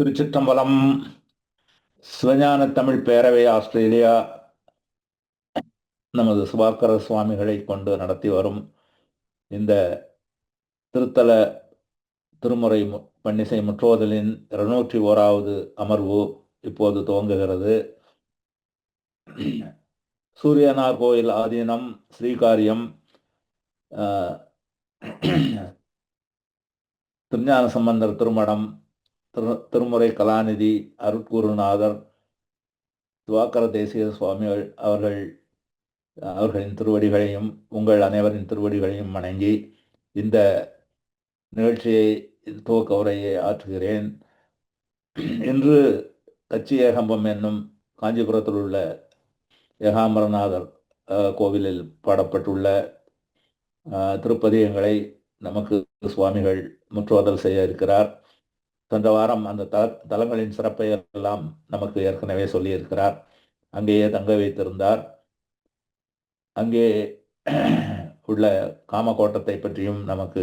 திருச்சிற்றம்பலம். சிவஞான தமிழ் பேரவை ஆஸ்திரேலியா நமது சுபாக்கர சுவாமிகளை கொண்டு நடத்தி வரும் இந்த திருத்தல திருமுறை பன்னிசை முற்றோதலின் 201வது அமர்வு இப்போது துவங்குகிறது. சூரியனார் கோயில் ஆதீனம், ஸ்ரீகாரியம், திருஞான சம்பந்தர் திருமடம், திருமுறை கலாநிதி அருட்குருநாதர் சுபாக்கர தேசிக சுவாமிகள் அவர்களின் திருவடிகளையும் உங்கள் அனைவரின் திருவடிகளையும் வணங்கி இந்த நிகழ்ச்சியை துவக்க உரையை ஆற்றுகிறேன். இன்று கச்சி ஏகம்பம் என்னும் காஞ்சிபுரத்தில் உள்ள ஏகாம்பரநாதர் கோவிலில் பாடப்பட்டுள்ள திருப்பதிகங்களை நமக்கு சுவாமிகள் முற்றோதல் செய்ய இருக்கிறார். சென்ற வாரம் அந்த தலங்களின் சிறப்பை எல்லாம் நமக்கு ஏற்கனவே சொல்லியிருக்கிறார். அங்கேயே தங்க வைத்திருந்தார். அங்கே உள்ள காமகோட்டத்தை பற்றியும் நமக்கு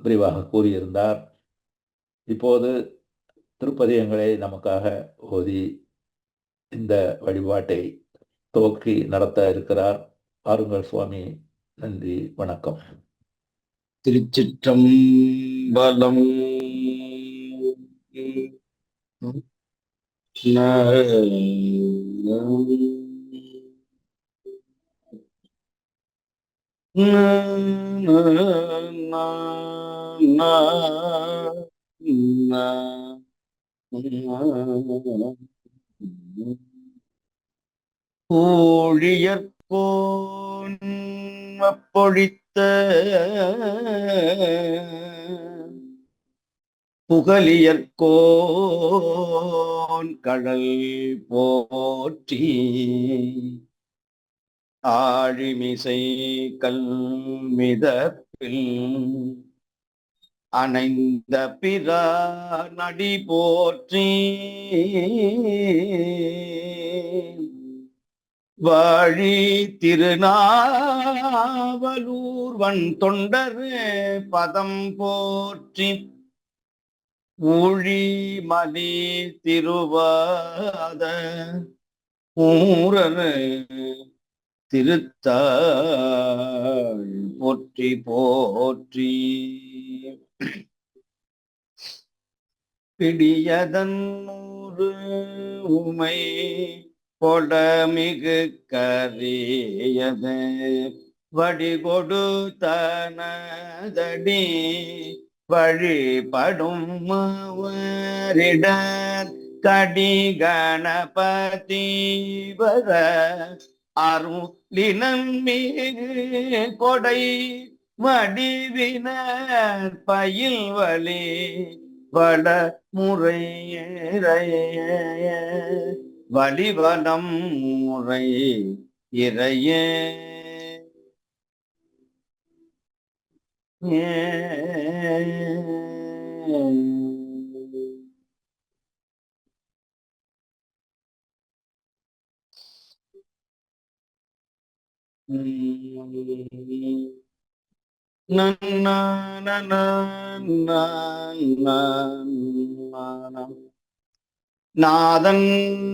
விரிவாக கூறியிருந்தார். இப்போது திருப்பதிகங்களை நமக்காக ஓதி இந்த வழிபாட்டை துவக்கி நடத்த இருக்கிறார். பாருங்கள் சுவாமி. நன்றி, வணக்கம். திருச்சிற்றம்பலம். ஊழியர்கோன் பொழித்த புகலியர்கோன் கடல் போற்றி ஆழிமிசை கல்மிதப்பில் அணைந்த பிரானடி போற்றி வாழி திருநாவலூர் வன் தொண்டர் பதம் போற்றி ஊழி மலி திருவாத ஊரர் திருத்தாள் போற்றி போற்றி. பிடியதன் நூறு உமை பொடமிகு கரியது வடிகொடு தனதடி வழிபடும் அவரிட கடி கணபதி வர அருளினன் மிகு கொடை வடிவினர் பயில் வழி வட முறைய வழிவனம் முறை இறைய நாதன்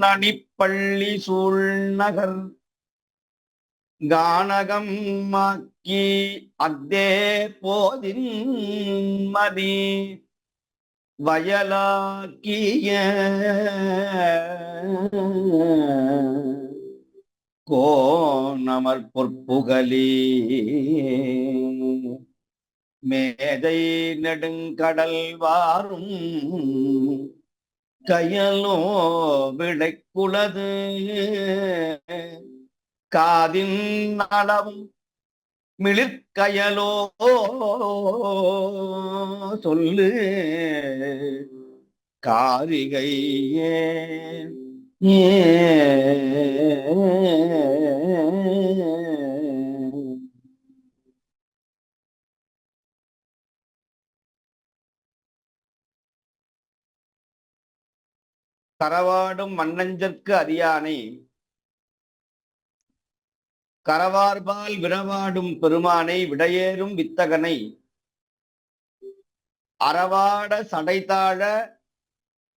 அடிப்பள்ளி சூழ்நகர் கானகம் மாக்கி அத்தே போதின் மதி வயலாக்கிய கோணமர் பொற்புகலி மேதை நெடுங்கடல் வாரும் கையலோ விடைக்குளது காதின் அளவும் மிளிர்கயலோ சொல்லு காரிகையே கரவாடும் மன்னஞ்சற்கு அறியானை கரவார்பால் விரவாடும் பெருமானை விடையேறும் வித்தகனை அறவாட சடைதாழ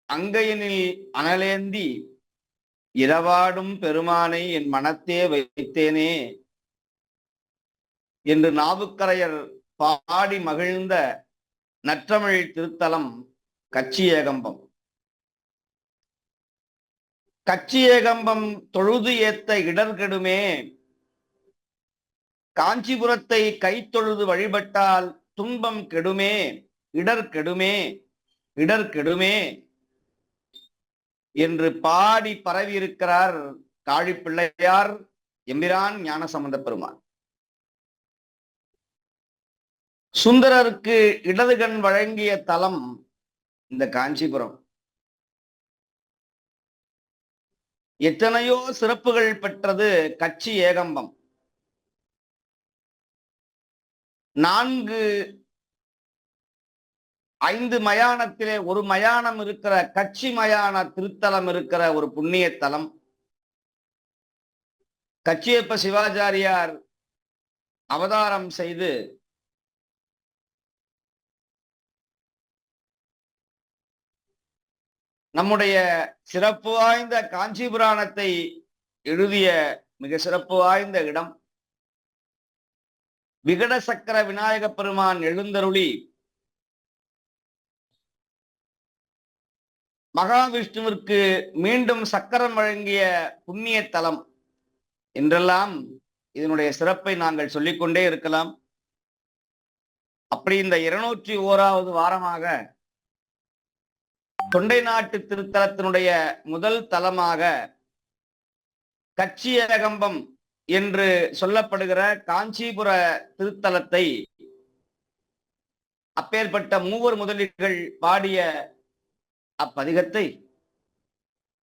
அங்கையனில் அனலேந்தி இரவாடும் பெருமானை என் மனத்தே வைத்தேனே என்று நாவுக்கரையர் பாடி மகிழ்ந்த நற்றமிழ் திருத்தலம் கச்சியேகம்பம். கச்சியேகம்பம் தொழுது ஏத்த இடர்கெடுமே, காஞ்சிபுரத்தை கைத்தொழுது வழிபட்டால் துன்பம் கெடுமே, இடர்கெடுமே, இடர்கெடுமே என்று பாடி பரவியிருக்கிறார் காழிப்பிள்ளையார் எம்பிரான் ஞானசம்பந்த பெருமான். சுந்தரருக்கு இடதுகண் வழங்கிய தலம் இந்த காஞ்சிபுரம். எத்தனையோ சிறப்புகள் பெற்றது கச்சி ஏகம்பம். 4-5 மயானத்திலே ஒரு மயானம் இருக்கிற கச்சி மயான திருத்தலம் இருக்கிற ஒரு புண்ணிய தலம். கச்சியப்ப சிவாச்சாரியார் அவதாரம் செய்து நம்முடைய சிறப்பு வாய்ந்த காஞ்சி புராணத்தை எழுதிய மிக சிறப்பு வாய்ந்த இடம். விகட சக்கர விநாயக பெருமான் எழுந்தருளி மகாவிஷ்ணுவிற்கு மீண்டும் சக்கரம் வழங்கிய புண்ணிய தலம் என்றெல்லாம் இதனுடைய சிறப்பை நாங்கள் சொல்லிக்கொண்டே இருக்கலாம். அப்படி இந்த 201வது வாரமாக தொண்டை நாட்டு திருத்தலத்தினுடைய முதல் தலமாக கச்சியேகம்பம் என்று சொல்லப்படுகிற காஞ்சிபுர திருத்தலத்தை அப்பேற்பட்ட மூவர் முதலிகள் பாடிய அப்பதிகத்தை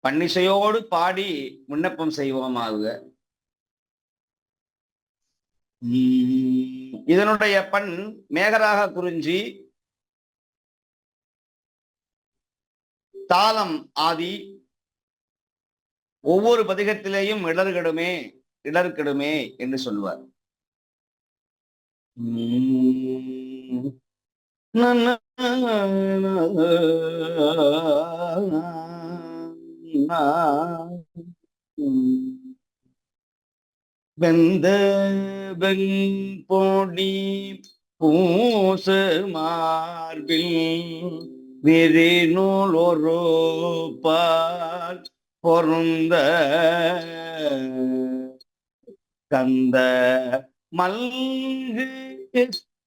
பன்னிசையோடு பாடி விண்ணப்பம் செய்வோமாக. இதனுடைய பண் மேகராக குறிஞ்சி, தாளம் ஆதி. ஒவ்வொரு பதிகத்திலேயும் இடர்கெடுமே இடர்கெடுமே என்று சொல்லுவார். வெந்த வெண்பொடி பூசு மார்பில் விரிநூல் ஒரு பால் பொருந்த கந்த மல்கு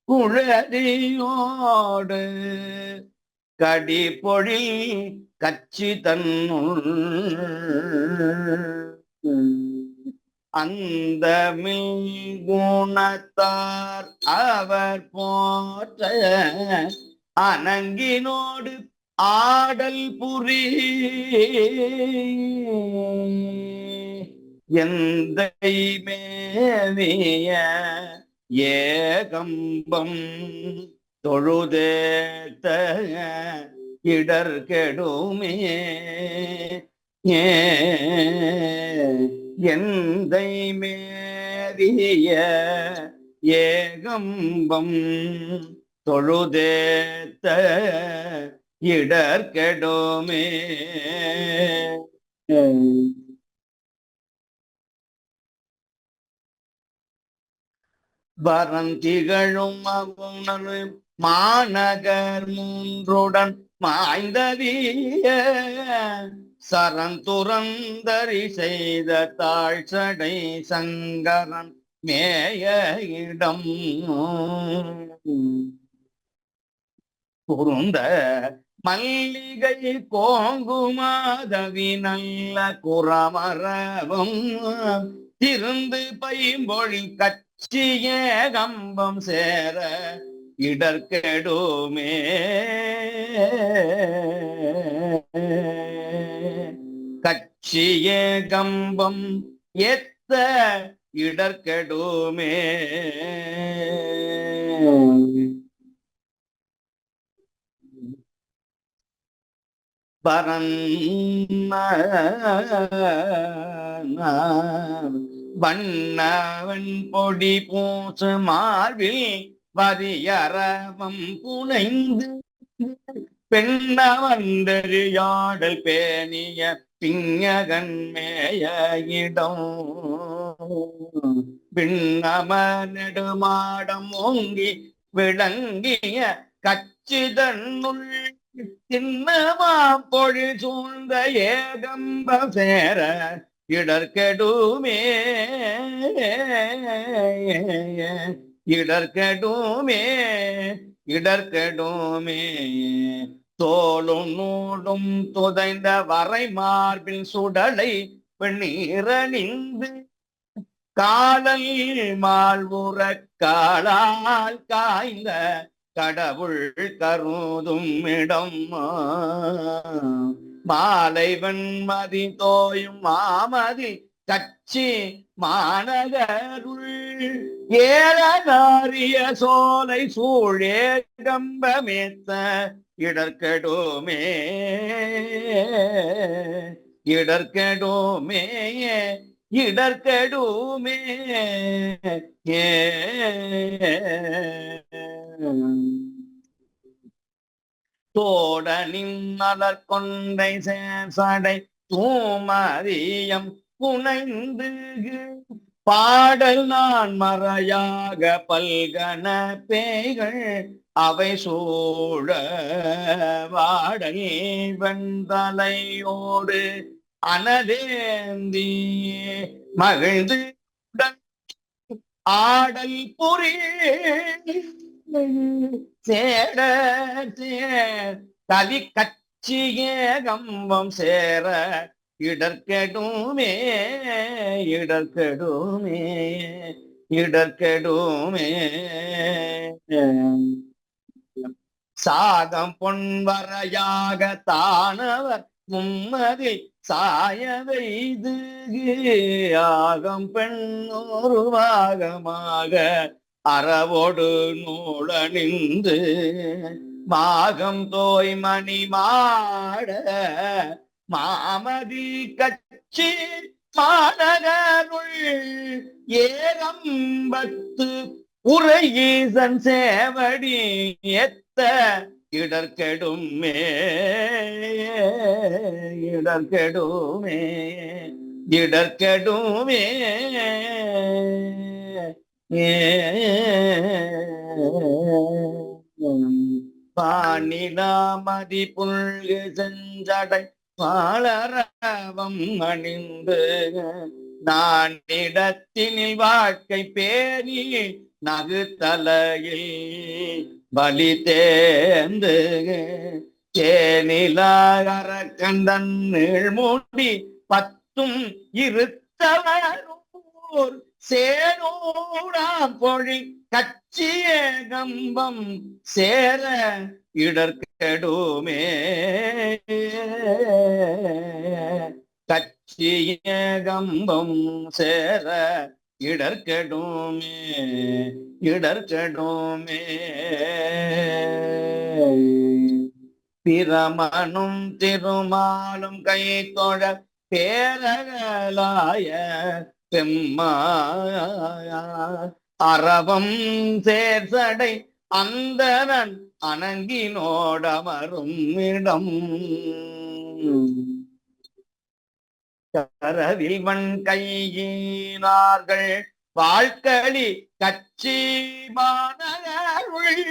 குழறியோடு கடி பொழில் கச்சி தன்னுள் அந்த குணத்தார் அவர் போற்ற அனங்கினோடு ஆடல் புரி எந்தை மேவிய ஏகம்பம் தொழுதேத்த இடர் கெடுமே எந்தை மேவிய ஏகம்பம் தொழுதேத்த இடர் கெடுமே. வரந்திகழும் மகுணரு மாநகர் மூன்றுடன் மாய்ந்தவிய சரந்துரந்தரி செய்த தாழ்சடை சங்கரன் மேய இடம் குருந்த மல்லிகை கோங்குமாதவி நல்ல குறமரவம் திருந்து பைம்பொழில் கச்சியேகம்பம் சேர இடர்கெடுமே கச்சியேகம்பம் எத்த இடர்கெடுமே. வண்ணவன் பொடி பூசு மார்பில் வரியரவம் புனைந்து பெண்ணவந்தறியாடல் பேணிய பிஞகன்மேய இடம் பின்னம நெடுமாடம் ஓங்கி விளங்கிய கச்சிதன்னுள் சின்னமாம் பொழில் சூழ்ந்த ஏகம்ப சேர இடர்கெடுமே இடர்கெடுமே இடர்கெடுமே தோளும் நூடும் துதைந்த வரை மார்பில் சுடலை வெண்ணீரணிந்து காலல் மால்வுற காலால் காய்ந்த கடவுள் கருதும் இடம் மாலை வெண்மதி தோயும் மாமதி கச்சி மாநகருள் ஏறனாரிய சோலை சூழே கம்பமேத்த இடர்கெடுமே இடர்கெடுமே இடர்கெடுமே தோடனின் மலர் கொண்டை சேசடை தூமதியம் புனைந்து பாடல் நான் மறையாக பல்கன பேய்கள் அவை சூழ வாடல் வெண்தலையோடு அனதேந்தி மகிழ்ந்து ஆடல் புரி சேட கலி கச்சியே கம்பம் சேர இடர்கெடுமே இடர்கெடுமே இடர்கெடுமே சாகம் பொன்வரையாக தானவர் மும்மதி சாய வைது ஆகம் பெண்ணோருவாகமாக அறவோடு நூலணிந்து மாகம் தோய் மணி மாட மாமதி கச்சி மாநகருள் ஏகம்பத்து உரையீசன் சேவடி எத்த இடர்கெடுமே இடர்கெடுமே இடர்கெடுமே பாணிலாமதி புல்கு செஞ்சடை பாலரவம் அணிந்து நான் இடத்தினில் வாழ்க்கை பேணி நகுத்தலையில் பலி தேர்ந்து சேனிலாகர கண்டன் நீழ்மூடி பத்தும் இருத்தவனூர் சேனூடாம் பொழி கச்சிய கம்பம் சேர இடர்கெடுமே கச்சிய கம்பம் சேர இடர்கெடுமே இடர்கெடுமே பிரமனும் திருமாலும் கை தொழ பேரகலாய பெம்மாய அறவம் சேர்சடை அந்தரன் அணங்கினோடமரும் இடம் கரவில் மண் கையினார்கள் வாழ்களி கச்சி மாநகருள்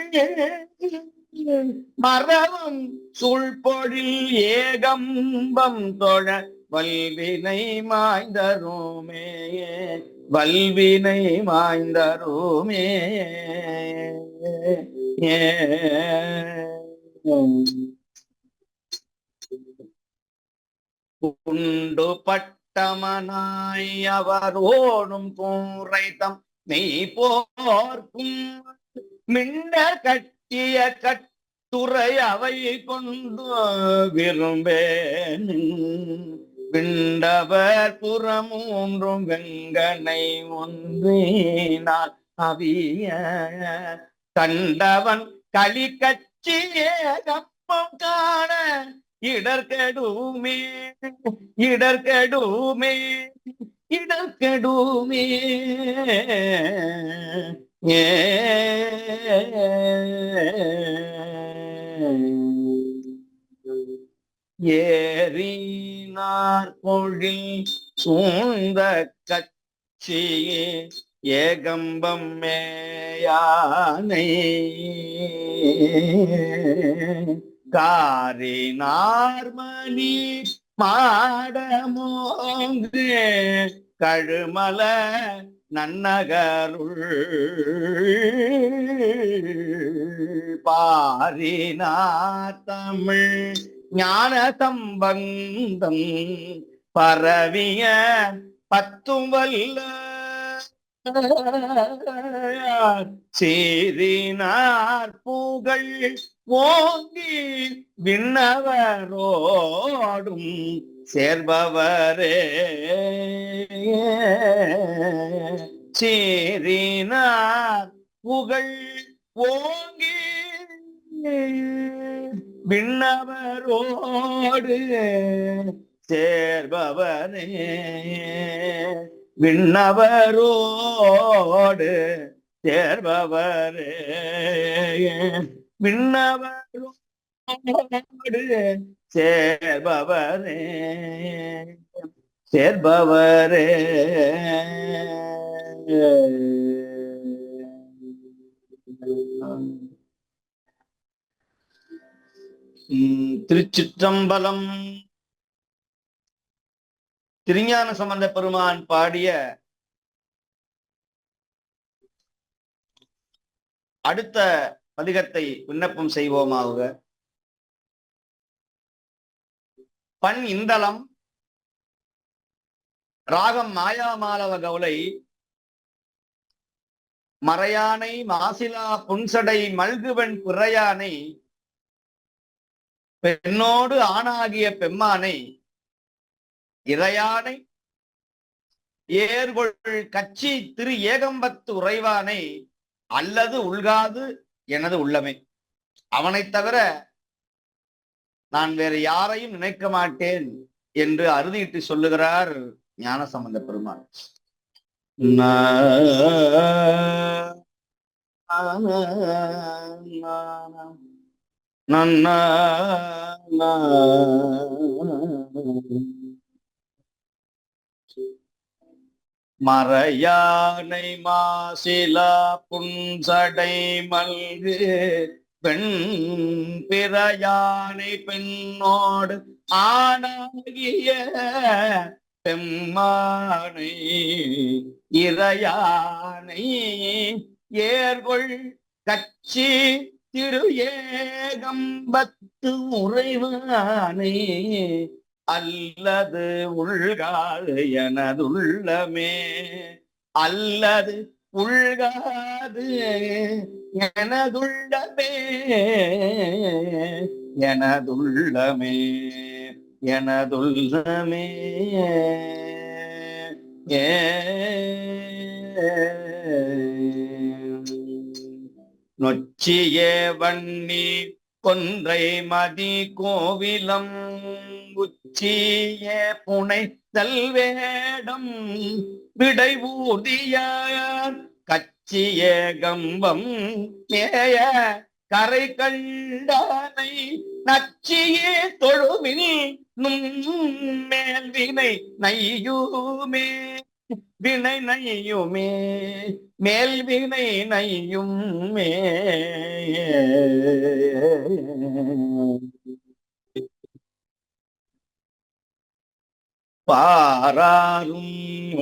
மரபம் சூழ்பொழில் ஏகம்பம் தொழ வல்வினை மாய்ந்தருமே வல்வினை மாய்ந்தருமே உண்டு பட்டமனாய் அவரோடும் கூரைத்தம் மெய் போர்க்கும் மின்ன கட்டிய கட்டுரை அவை கொண்டு விரும்பேன் விண்டவர் புறமூன்றும் வெங்கனை ஒன்றினால் அவிய கண்டவன் களி கச்சியே கப்பம் காண இடர்கெடுமே இடர்கெடுமே இடர்கெடுமே ஏறினார் பொழில் சூழ்ந்த கட்சியே ஏகம்பம் மேயானை காரினார்மணி மாடமோங்கு கழுமல நன்னகருள் பாரினார் தமிழ் ஞான சம்பந்தம் பரவிய பத்தும் வல்ல சீரினார் புகழ் ஓங்கி விண்ணவரோடும் சேர்பவரே சீரினார் புகழ் ஓங்கி விண்ணவரோடு சேர்பவனே விண்ணவரோடு சேர்பவரே விண்ணவரோடு சேர்பவரே சேர்பவரே திருச்சிற்றம்பலம். திருஞான சம்பந்த பெருமான் பாடிய அடுத்த பதிகத்தை விண்ணப்பம் செய்வோமாக. பண் இந்தளம், ராகம் மாயாமாலவ கவுளை, மறையானை மாசிலா புன்சடை மல்குவன் பிறையானை பெண்ணோடு ஆணாகிய பெம்மானை இறையானை ஏர்கொள் கட்சி திரு ஏகம்பத்து உறைவானை அல்லது உள்காது எனது உள்ளமே. அவனைத் தவிர நான் வேறு யாரையும் நினைக்க மாட்டேன் என்று அறுதியிட்டு சொல்லுகிறார் ஞானசம்பந்த பெருமான். மறையானை மாசிலா புன்சடை மல்கு பெண் பிறையானை பெண்ணோடு ஆணாகிய பெம்மானை இறையானை ஏர்கொள் கட்சி திரு ஏகம்பத்து உறைவானை அல்லது உள்காது எனதுள்ளமே அல்லது உள்காது எனதுள்ளமே எனதுள்ளமே எனதுள்ளமே நொச்சியே வன்னி கொன்றை மதி கோவிலம் உச்சிய புனை தல்வேடம் விடைவூர்திய கச்சிய கம்பம் மேய கரை கண்டானை நச்சியே தொழுமின் மேல் வினை நையுமே வினை நையுமே மேல் வினை நையுமே. பாராரும்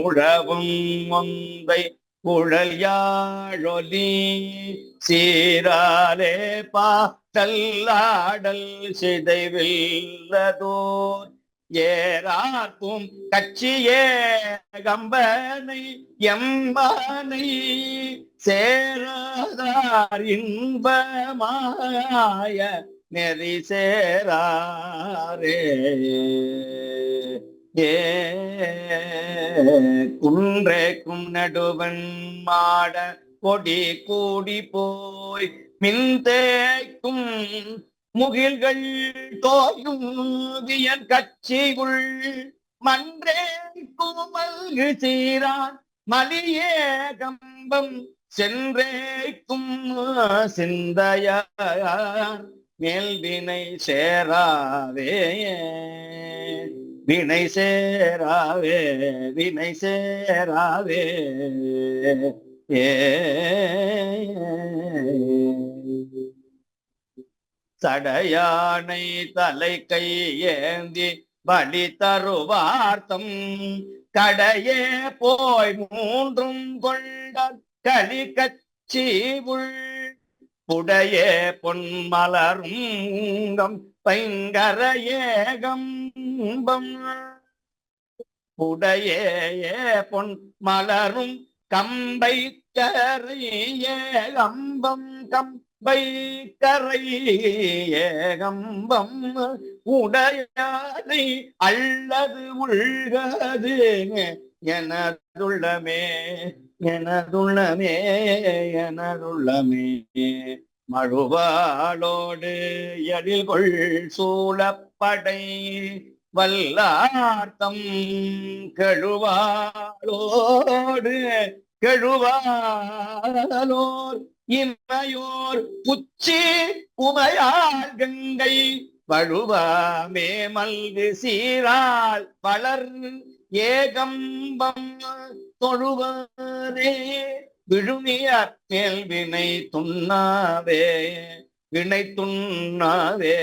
உழவும் ஒந்தை குழல் யாழொலி சீராலே பாட்டல்லாடல் சிதைவில்லதோர் ஏரார்க்கும் கட்சியே கம்பனை எம்பானை சேராதார் இன்பமாய நெறி சேராரே. குன்றேக்கும் நடுவன் மாட கொடி கூடி போய் மின்தேக்கும் முகில்கள் தோயும் வியன் கட்சிகுள் மன்றேக்கும் மல்கு சீரான் மலியே கம்பம் சென்றேக்கும் சிந்தையார் மேல் வினை சேராவே வினை சேராவே வினை சேராவே ஏ சடையானை தலை கை ஏந்தி வழி தருவார்த்தம் கடையே போய் மூன்றும் கொண்ட களி கச்சி உள் புடையே பொன்மலரும் பைங்கர ஏகம்பம் புடையே பொன் மலரும் கம்பை கரையேகம்பம் கம்பை கரையேகம்பம் உடையானை அல்லது உள்கது எனதுள்ளமே எனதுள்ளமே எனதுள்ளமே மழுவாளோடு எழில்கொள் சூழப்படை வல்லார்த்தம் கெழுவாளோடு கெழுவாளோர் இமையோர் உச்சி உமையாள் கங்கை வழுவாமே மல்கு சீரால் வளர் ஏகம்பம் தொழுவாரே விழுமியார் மேல் வினை துண்ணாவே வினை துண்ணாவே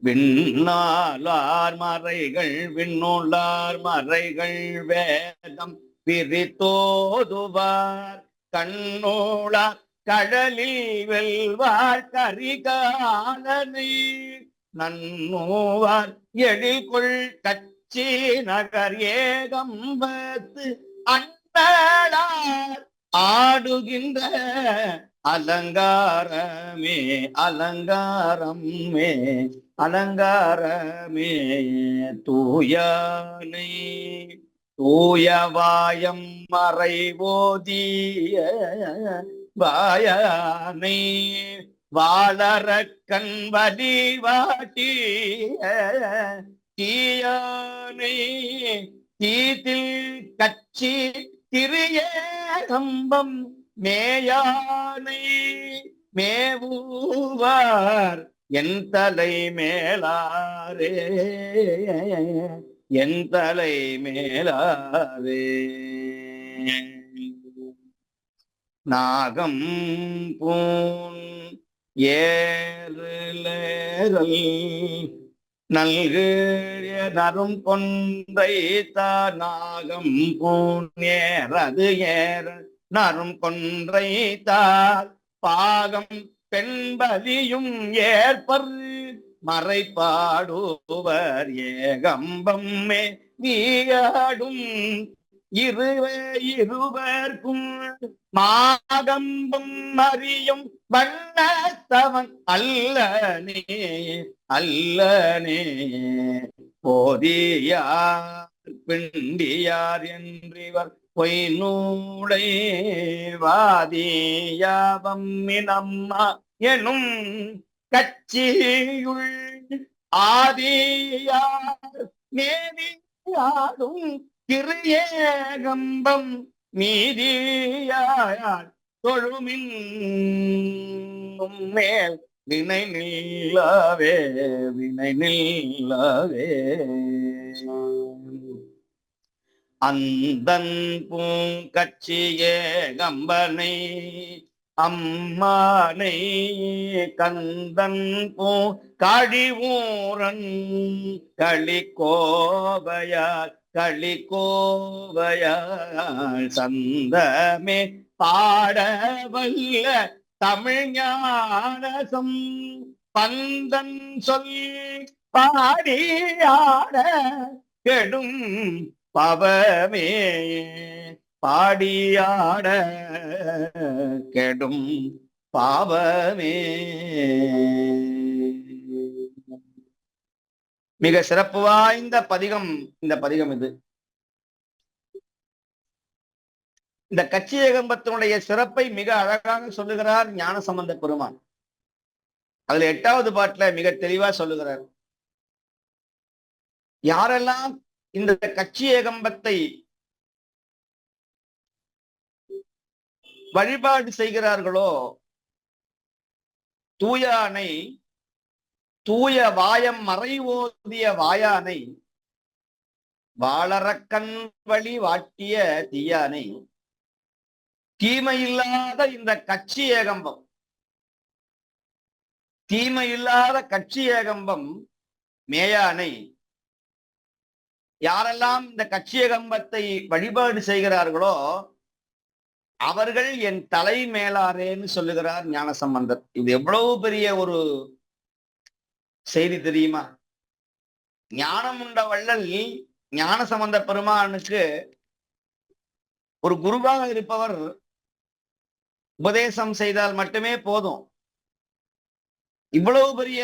விண்ணாலார் மறைகள் விண்ணுளார் மறைகள் வேதம் பிரித்தோதுவார் கண்ணோளார் கடலில் வெல்வார் கரிகாலனை நன்னோவார் எழில்கொள் கச்சி நகர் ஏகம்பத்து அண்ணலார் ஆடுகின்ற அலங்காரமே அலங்காரமே அலங்காரமே தூயானை தூயவாயம் மறைவோதிய வாயானை வாளர கண்வடி வாட்டிய தீயானை தீதில் கச்சி திரியேகம்பம் மேயானை மேவுவார் என் தலை மேலாரே என் தலை மேலாரே நாகம் பூன் ஏறுலேறல் நல்கு நரும் கொன்றை நாகம் பூன் ஏறது ஏற நரும் கொன்றை தார் பாகம் பெண்பலியும் ஏற்பர் மறைப்பாடுவர் ஏகம்பம்மே வீயாடும் இருவர்க்கும் மாகம்பம் அறியும் வண்ணத்தவன் அல்லனே அல்லனே போதியார் பிண்டியார் என்றிவர் பொய் நூலை வாதியாவம் இனம்மா எனும் கட்சியுள் ஆதியார் மேதியாடும் திருஏகம்பம் நீதியார் தொழுமின் மேல் வினை நில்லவே வினை நில்லவே அந்தன் பூங்கட்சியே கம்பனை அம்மானை கந்தன் பூ காழிவூரன் களிக்கோவையார் களிக்கோவையார் சந்தமே பாடவல்ல தமிழ் ஞானசம் பந்தன் சொல் பாடியாட கெடும் பவமே பாடியாட கெடும் பாவமே. மிக சிறப்பு வாய்ந்த பதிகம் இந்த பதிகம். இது இந்த கச்சி ஏகம்பத்தினுடைய சிறப்பை மிக அழகாக சொல்லுகிறார் ஞானசம்பந்த பெருமான். அதுல 8வது பாட்டுல மிக தெளிவா சொல்லுகிறார். யாரெல்லாம் இந்த கச்சி ஏகம்பத்தை வழிபாடு செய்கிறார்களோ தூயானை, தூய வாயம் மறை ஓதிய வாயானை, வாளரக்கண் வழி வாட்டிய தீயானை, தீமையில்லாத இந்த கட்சி ஏகம்பம், தீமையில்லாத கட்சி ஏகம்பம் மேயானை, யாரெல்லாம் இந்த கட்சி ஏகம்பத்தை வழிபாடு செய்கிறார்களோ அவர்கள் என் தலை மேலாரேன்னு சொல்லுகிறார் ஞானசம்பந்தர். இது எவ்வளவு பெரிய ஒரு செய்தி தெரியுமா? ஞானம் உண்ட வள்ளல் ஞானசம்பந்த பெருமானுக்கு ஒரு குருவாக இருப்பவர் உபதேசம் செய்தால் மட்டுமே போதும். இவ்வளவு பெரிய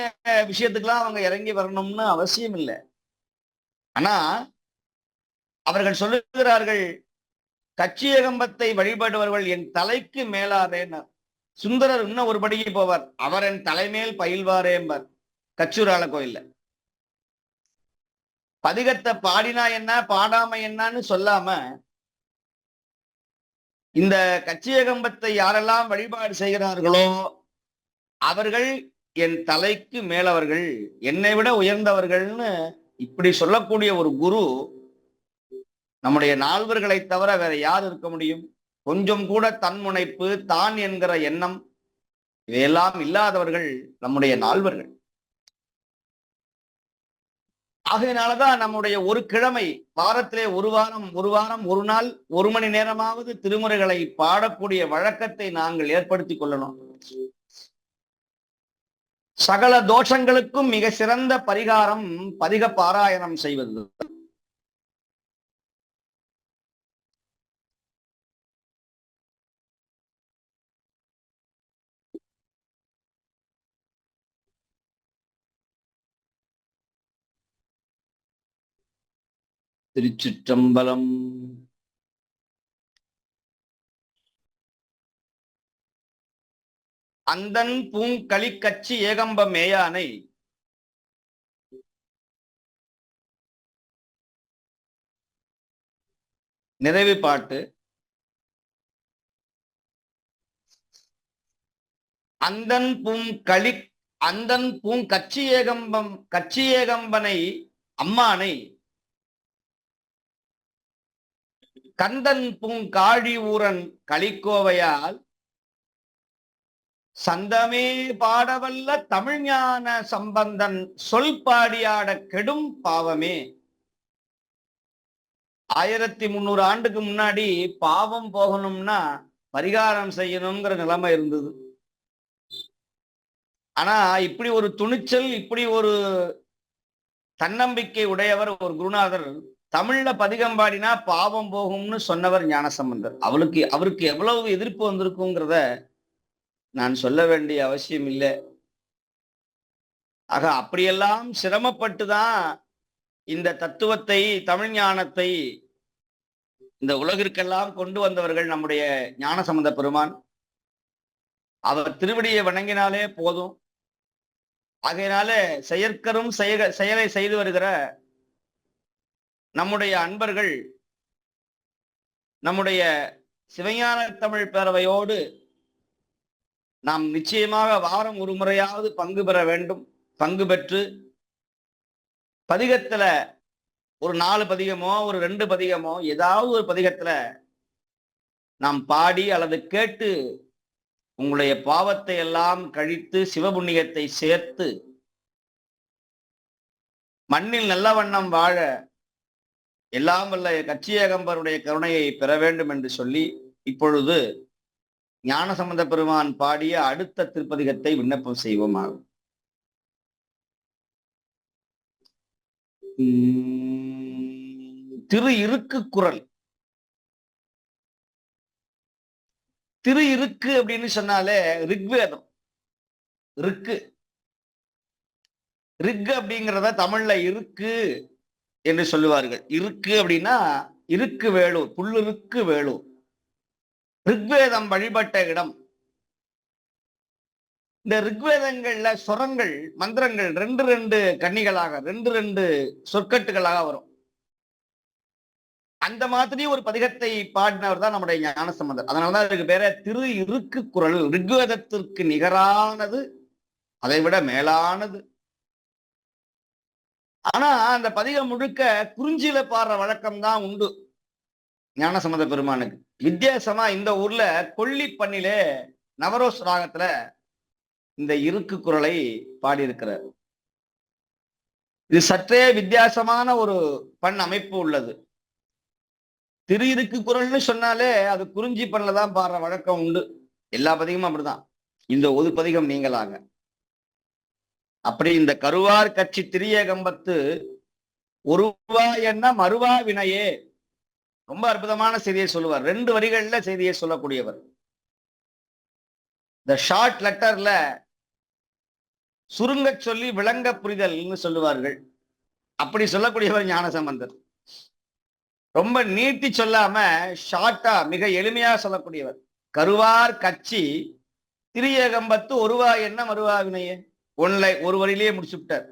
விஷயத்துக்கெல்லாம் அவங்க இறங்கி வரணும்னு அவசியம் இல்லை. ஆனா அவர்கள் சொல்லுகிறார்கள், கட்சி ஏகம்பத்தை வழிபடுவர்கள் என் தலைக்கு மேலாரேன்னு. சுந்தரர் இன்னும் ஒரு படிக்கு போவார், அவர் என் தலைமேல் பயில்வாரேம்பர் கச்சூரால கோயில்ல. பதிகத்தை பாடினா என்ன பாடாம என்னன்னு சொல்லாம இந்த கட்சி ஏகம்பத்தை யாரெல்லாம் வழிபாடு செய்கிறார்களோ அவர்கள் என் தலைக்கு மேலவர்கள், என்னை விட உயர்ந்தவர்கள்னு இப்படி சொல்லக்கூடிய ஒரு குரு நம்முடைய நால்வர்களை தவிர வேற யார் இருக்க முடியும்? கொஞ்சம் கூட தன்முனைப்பு, தான் என்கிற எண்ணம் இவையெல்லாம் இல்லாதவர்கள் நம்முடைய நால்வர்கள். ஆகையினாலதான் நம்முடைய ஒரு கிழமை, வாரத்திலே ஒரு வாரம் ஒரு நாள் 1 மணி நேரமாவது திருமுறைகளை பாடக்கூடிய வழக்கத்தை நாங்கள் ஏற்படுத்திக் கொள்ளணும். சகல தோஷங்களுக்கும் மிக சிறந்த பரிகாரம் பதிக பாராயணம் செய்வது. திருச்சிற்றம்பலம். அந்தன் பூங்களி கட்சி ஏகம்ப மேயானை, நிறைவு பாட்டு. அந்தன் பூங்கட்சி ஏகம்பம், கட்சி ஏகம்பனை அம்மானை, கந்தன் பூங்காழி ஊரன் களிக்கோவையால் சந்தமே பாடவல்ல தமிழ்ஞான சம்பந்தன் சொல் பாடியாட கெடும் பாவமே. 1300 ஆண்டுக்கு முன்னாடி பாவம் போகணும்னா பரிகாரம் செய்யணுங்கிற நிலைமை இருந்தது. ஆனா இப்படி ஒரு துணிச்சல், இப்படி ஒரு தன்னம்பிக்கை உடையவர் ஒரு குருநாதர். தமிழ்ல பதிகம் பாடினா பாவம் போகும்னு சொன்னவர் ஞானசம்பந்தர். அவருக்கு எவ்வளவு எதிர்ப்பு வந்திருக்குங்கிறத நான் சொல்ல வேண்டிய அவசியம் இல்லை. ஆக அப்படியெல்லாம் சிரமப்பட்டுதான் இந்த தத்துவத்தை, தமிழ் ஞானத்தை இந்த உலகிற்கெல்லாம் கொண்டு வந்தவர்கள் நம்முடைய ஞானசம்பந்த பெருமான். அவர் திருவடியை வணங்கினாலே போதும். ஆகையினால செயற்கரும் செயலை செய்து வருகிற நம்முடைய அன்பர்கள் நம்முடைய சிவஞான தமிழ் பேரவையோடு நாம் நிச்சயமாக வாரம் ஒரு முறையாவது பங்கு பெற வேண்டும். பங்கு பெற்று பதிகத்துல ஒரு 4 பதிகமோ ஒரு 2 பதிகமோ ஏதாவது ஒரு பதிகத்துல நாம் பாடி அல்லது கேட்டு உங்களுடைய பாவத்தை எல்லாம் கழித்து சிவபுண்ணியத்தை சேர்த்து மண்ணில் நல்ல வண்ணம் வாழ எல்லாம் வல்ல கட்சி ஏகம்பருடைய கருணையை பெற வேண்டும் என்று சொல்லி இப்பொழுது ஞானசம்பந்த பெருமான் பாடிய அடுத்த திருப்பதிகத்தை விண்ணப்பம் செய்வோமாகும். திரு இருக்கு குரல். திரு இருக்கு அப்படின்னு சொன்னாலே ரிக்வேதம். ரிக்கு அப்படிங்கிறத தமிழ்ல இருக்கு என்று சொல்லுவார்கள். இருக்கு அப்படின்னா இருக்கு வேளூர், புல்லிருக்கு வேளூர். ரிக்வேதம் வழிபட்ட இடம். இந்த ரிக்வேதங்கள்ல சொரங்கள், மந்திரங்கள் 2 கன்னிகளாக 2 சொற்கட்டுகளாக வரும். அந்த மாதிரி ஒரு பதிகத்தை பாடினவர் தான் நம்முடைய ஞானசம்பந்தர். அதனாலதான் அதுக்கு பேர திரு இருக்கு குறள். ரிக்வேதத்திற்கு நிகரானது, அதை விட மேலானது. ஆனா அந்த பதிகம் முழுக்க குறிஞ்சியில பாடுற வழக்கம் தான் உண்டு ஞானசம்பந்த பெருமானுக்கு. வித்தியாசமா இந்த ஊர்ல கொல்லிப்பண்ணிலே நவரோஸ் ராகத்துல இந்த இருக்கு குறளை பாடியிருக்கிறார். இது சற்றே வித்தியாசமான ஒரு பண் அமைப்பு உள்ளது. திரு இருக்கு குறள்னு சொன்னாலே அது குறிஞ்சி பண்ணல தான் பாடுற வழக்கம் உண்டு. எல்லா பதிகமும் அப்படிதான். இந்த ஒரு பதிகம் நீங்களாக. அப்படி இந்த கருவார் கட்சி திரியேகம்பத்து ஒருவா என்ன மறுவா வினையே, ரொம்ப அற்புதமான செய்தியை சொல்லுவார். 2 வரிகள்ல செய்தியை சொல்லக்கூடியவர். இந்த ஷார்ட் லெட்டர்ல சுருங்க சொல்லி விளங்க புரிதல்னு சொல்லுவார்கள். அப்படி சொல்லக்கூடியவர் ஞானசம்பந்தர். ரொம்ப நீட்டி சொல்லாம ஷார்ட்டா மிக எளிமையா சொல்லக்கூடியவர். கருவார் கட்சி திரியேகம்பத்து ஒருவா என்ன மறுவா வினையே, ஒரு வரியிலேயே முடிச்சு விட்டார்.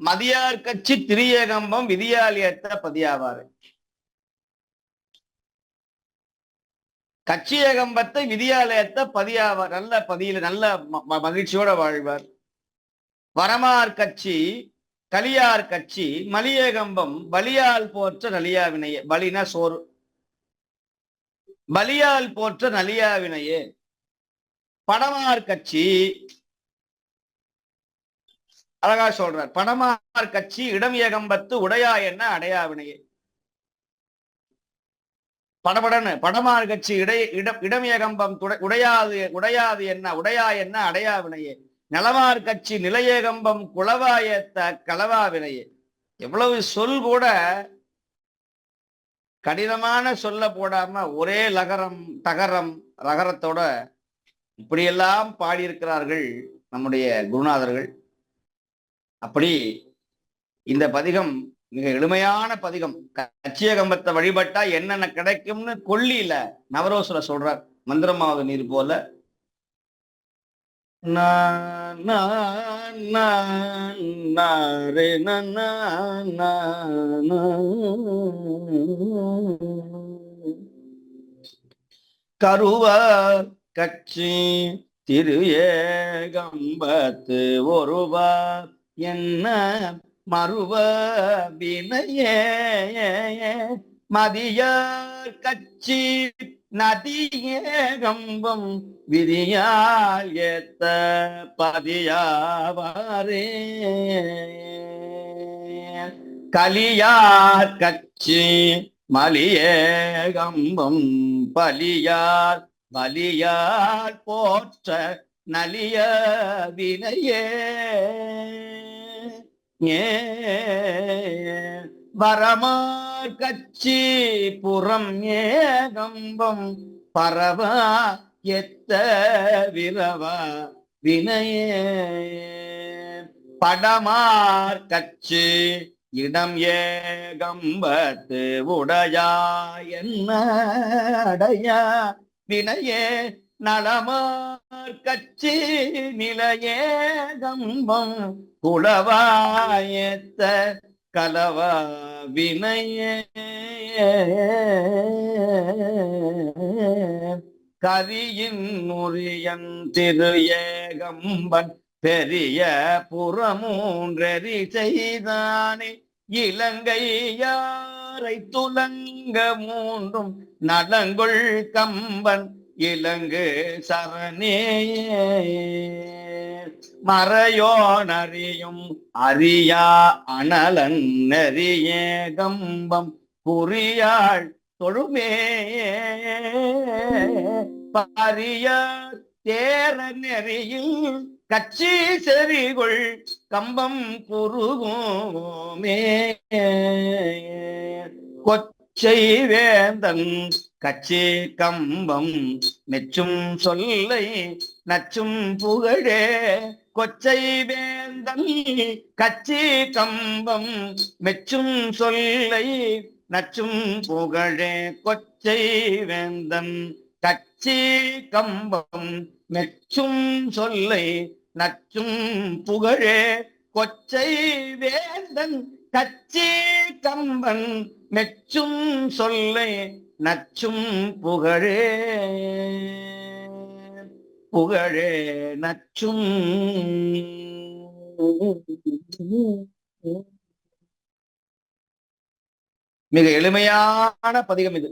மதியார் கட்சி திரியேகம்பம் விதியால் ஏத்த பதியாவாறு. கட்சியேகம்பத்தை விதியால் ஏத்த பதியாவார். நல்ல பதியில நல்ல மகிழ்ச்சியோட வாழ்வார். வரமார் கட்சி கலியார் கட்சி மலியேகம்பம் பலியால் போற்ற நலியா வினையே. பலினா சோறு. பலியால் போற்ற நலியா வினையே. படமார் கட்சி அழகா சொல்றார். படமார் கட்சி இடம் ஏகம்பத்து உடையா என்ன அடையா வினையே. படபடன்னு படமார் கட்சி இடம் ஏகம்பம் உடையாது என்ன உடையா என்ன அடையா வினையே. நலமார் கட்சி நிலையேகம்பம் குளவாயத்த களவா வினையே. எவ்வளவு சொல் கூட கடினமான சொல்ல போடாம ஒரே லகரம் தகரம் ரகரத்தோட இப்படியெல்லாம் பாடியிருக்கிறார்கள் நம்முடைய குருநாதர்கள். அப்படி இந்த பதிகம் மிக எளிமையான பதிகம். கட்சியகம்பத்தை வழிபட்டா என்னென்ன கிடைக்கும்னு கொல்லியில நவரோசுல சொல்றார். மந்திரமாவது நீர் போல கருவார் கட்சி திரு ஏகம்பத்து ஒருவா என்ன மறுவ வினையே. மதியார் கட்சி நதியேகம்பம் விதியால் ஏத்த பதியாவாரே. கலியார் கட்சி மலியேகம்பம் பலியார் பலியார் போற்ற நலிய வினையே. வரமார் கட்சி புறம் ஏகம்பம் பரவா எத்த விரவா வினையே. படமார் கட்சி இடம் ஏகம்பத்து உடையா என்ன அடையா வினையே. நலமார் கட்சி நிலையேகம்பம் குளவாயத்த கலவா வினையே. கரியின் உரியன் திரு ஏகம்பன் பெரிய புறமூன்றெறி செய்தானே. இலங்கை யாரை துலங்க மூன்றும் நலங்கொள் கம்பன் இலங்கு சரணே. மறையோனறியும் அறியா அனலன் நெறியேகம்பம் குறியாள் தொழுமே. பரியார் தேர நெறியில் கட்சி செறிகொள் கம்பம் குருகுமே. கொச்சை வேந்தன் கட்சி கம்பம் மெச்சும் சொல்லை நச்சும் புகழே. கொச்சை வேந்தன் கட்சி கம்பம் மெச்சும் சொல்லை நச்சும் புகழே. கொச்சை வேந்தன் கட்சி கம்பம் மெச்சும் சொல்லை நச்சும் புகழே. கொச்சை வேந்தன் கச்சி கம்பன் மெச்சும் சொல்லை நச்சும் புகழே புகழே நச்சும். மிக எளிமையான பதிகம் இது.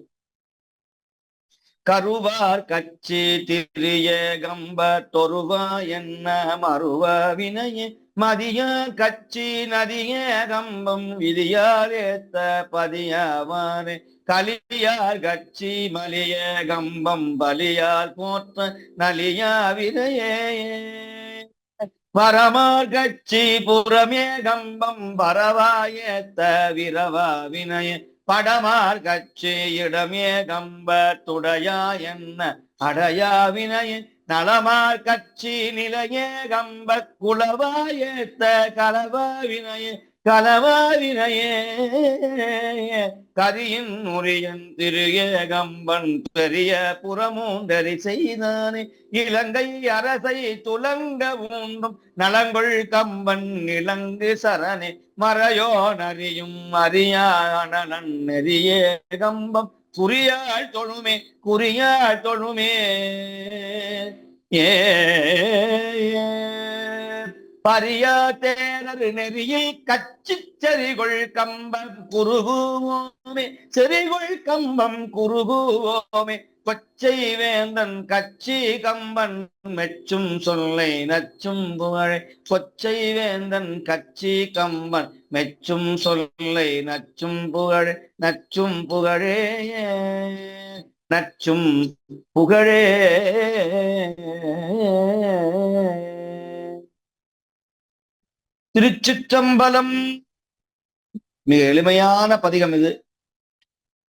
கருவார் கச்சி திரிய கம்ப தொருவா என்ன மறுவ வினையே மதிய கச்சி நதிய கம்பம் விதியார் ஏத்த பதியவானே கலியார் கச்சி மலிய கம்பம் பலியார் போற்ற நலியா விதையே வரமார் கச்சி புறமே கம்பம் பரவாயேத்த விரவா வினய படமார் கச்சி இடமே கம்ப துடையா என்ன அடையா வினய நலமார் கச்சி நிலையே கம்ப குளவாயேத்த கலவா வினய கலவா வினயே கரியின் உரியன் திருய கம்பன் பெரிய புறமூண்டரி செய்தானே இலங்கை அரசை துலங்க ஊண்டும் நலங்கொள் கம்பன் இலங்கு சரணே மறையோ நரியும் அறியானன் நெறியே கம்பம் குறியாள் தொழுமே குறியாள் தொழுமே ஏ பரியா தேனர் நெறியில் கச்சி செறிகொள் கம்பம் குருகுவோமே செறிகொள் கம்பம் குருகுவோமே கொச்சை வேந்தன் கச்சி கம்பன் மெச்சும் சொல்லை நச்சும் புகழே கொச்சை வேந்தன் கச்சி கம்பன் மெச்சும் சொல்லை நச்சும் புகழே நச்சும் புகழே நச்சும் புகழே. திருச்சிற்றம்பலம். மிக எளிமையான பதிகம் இது.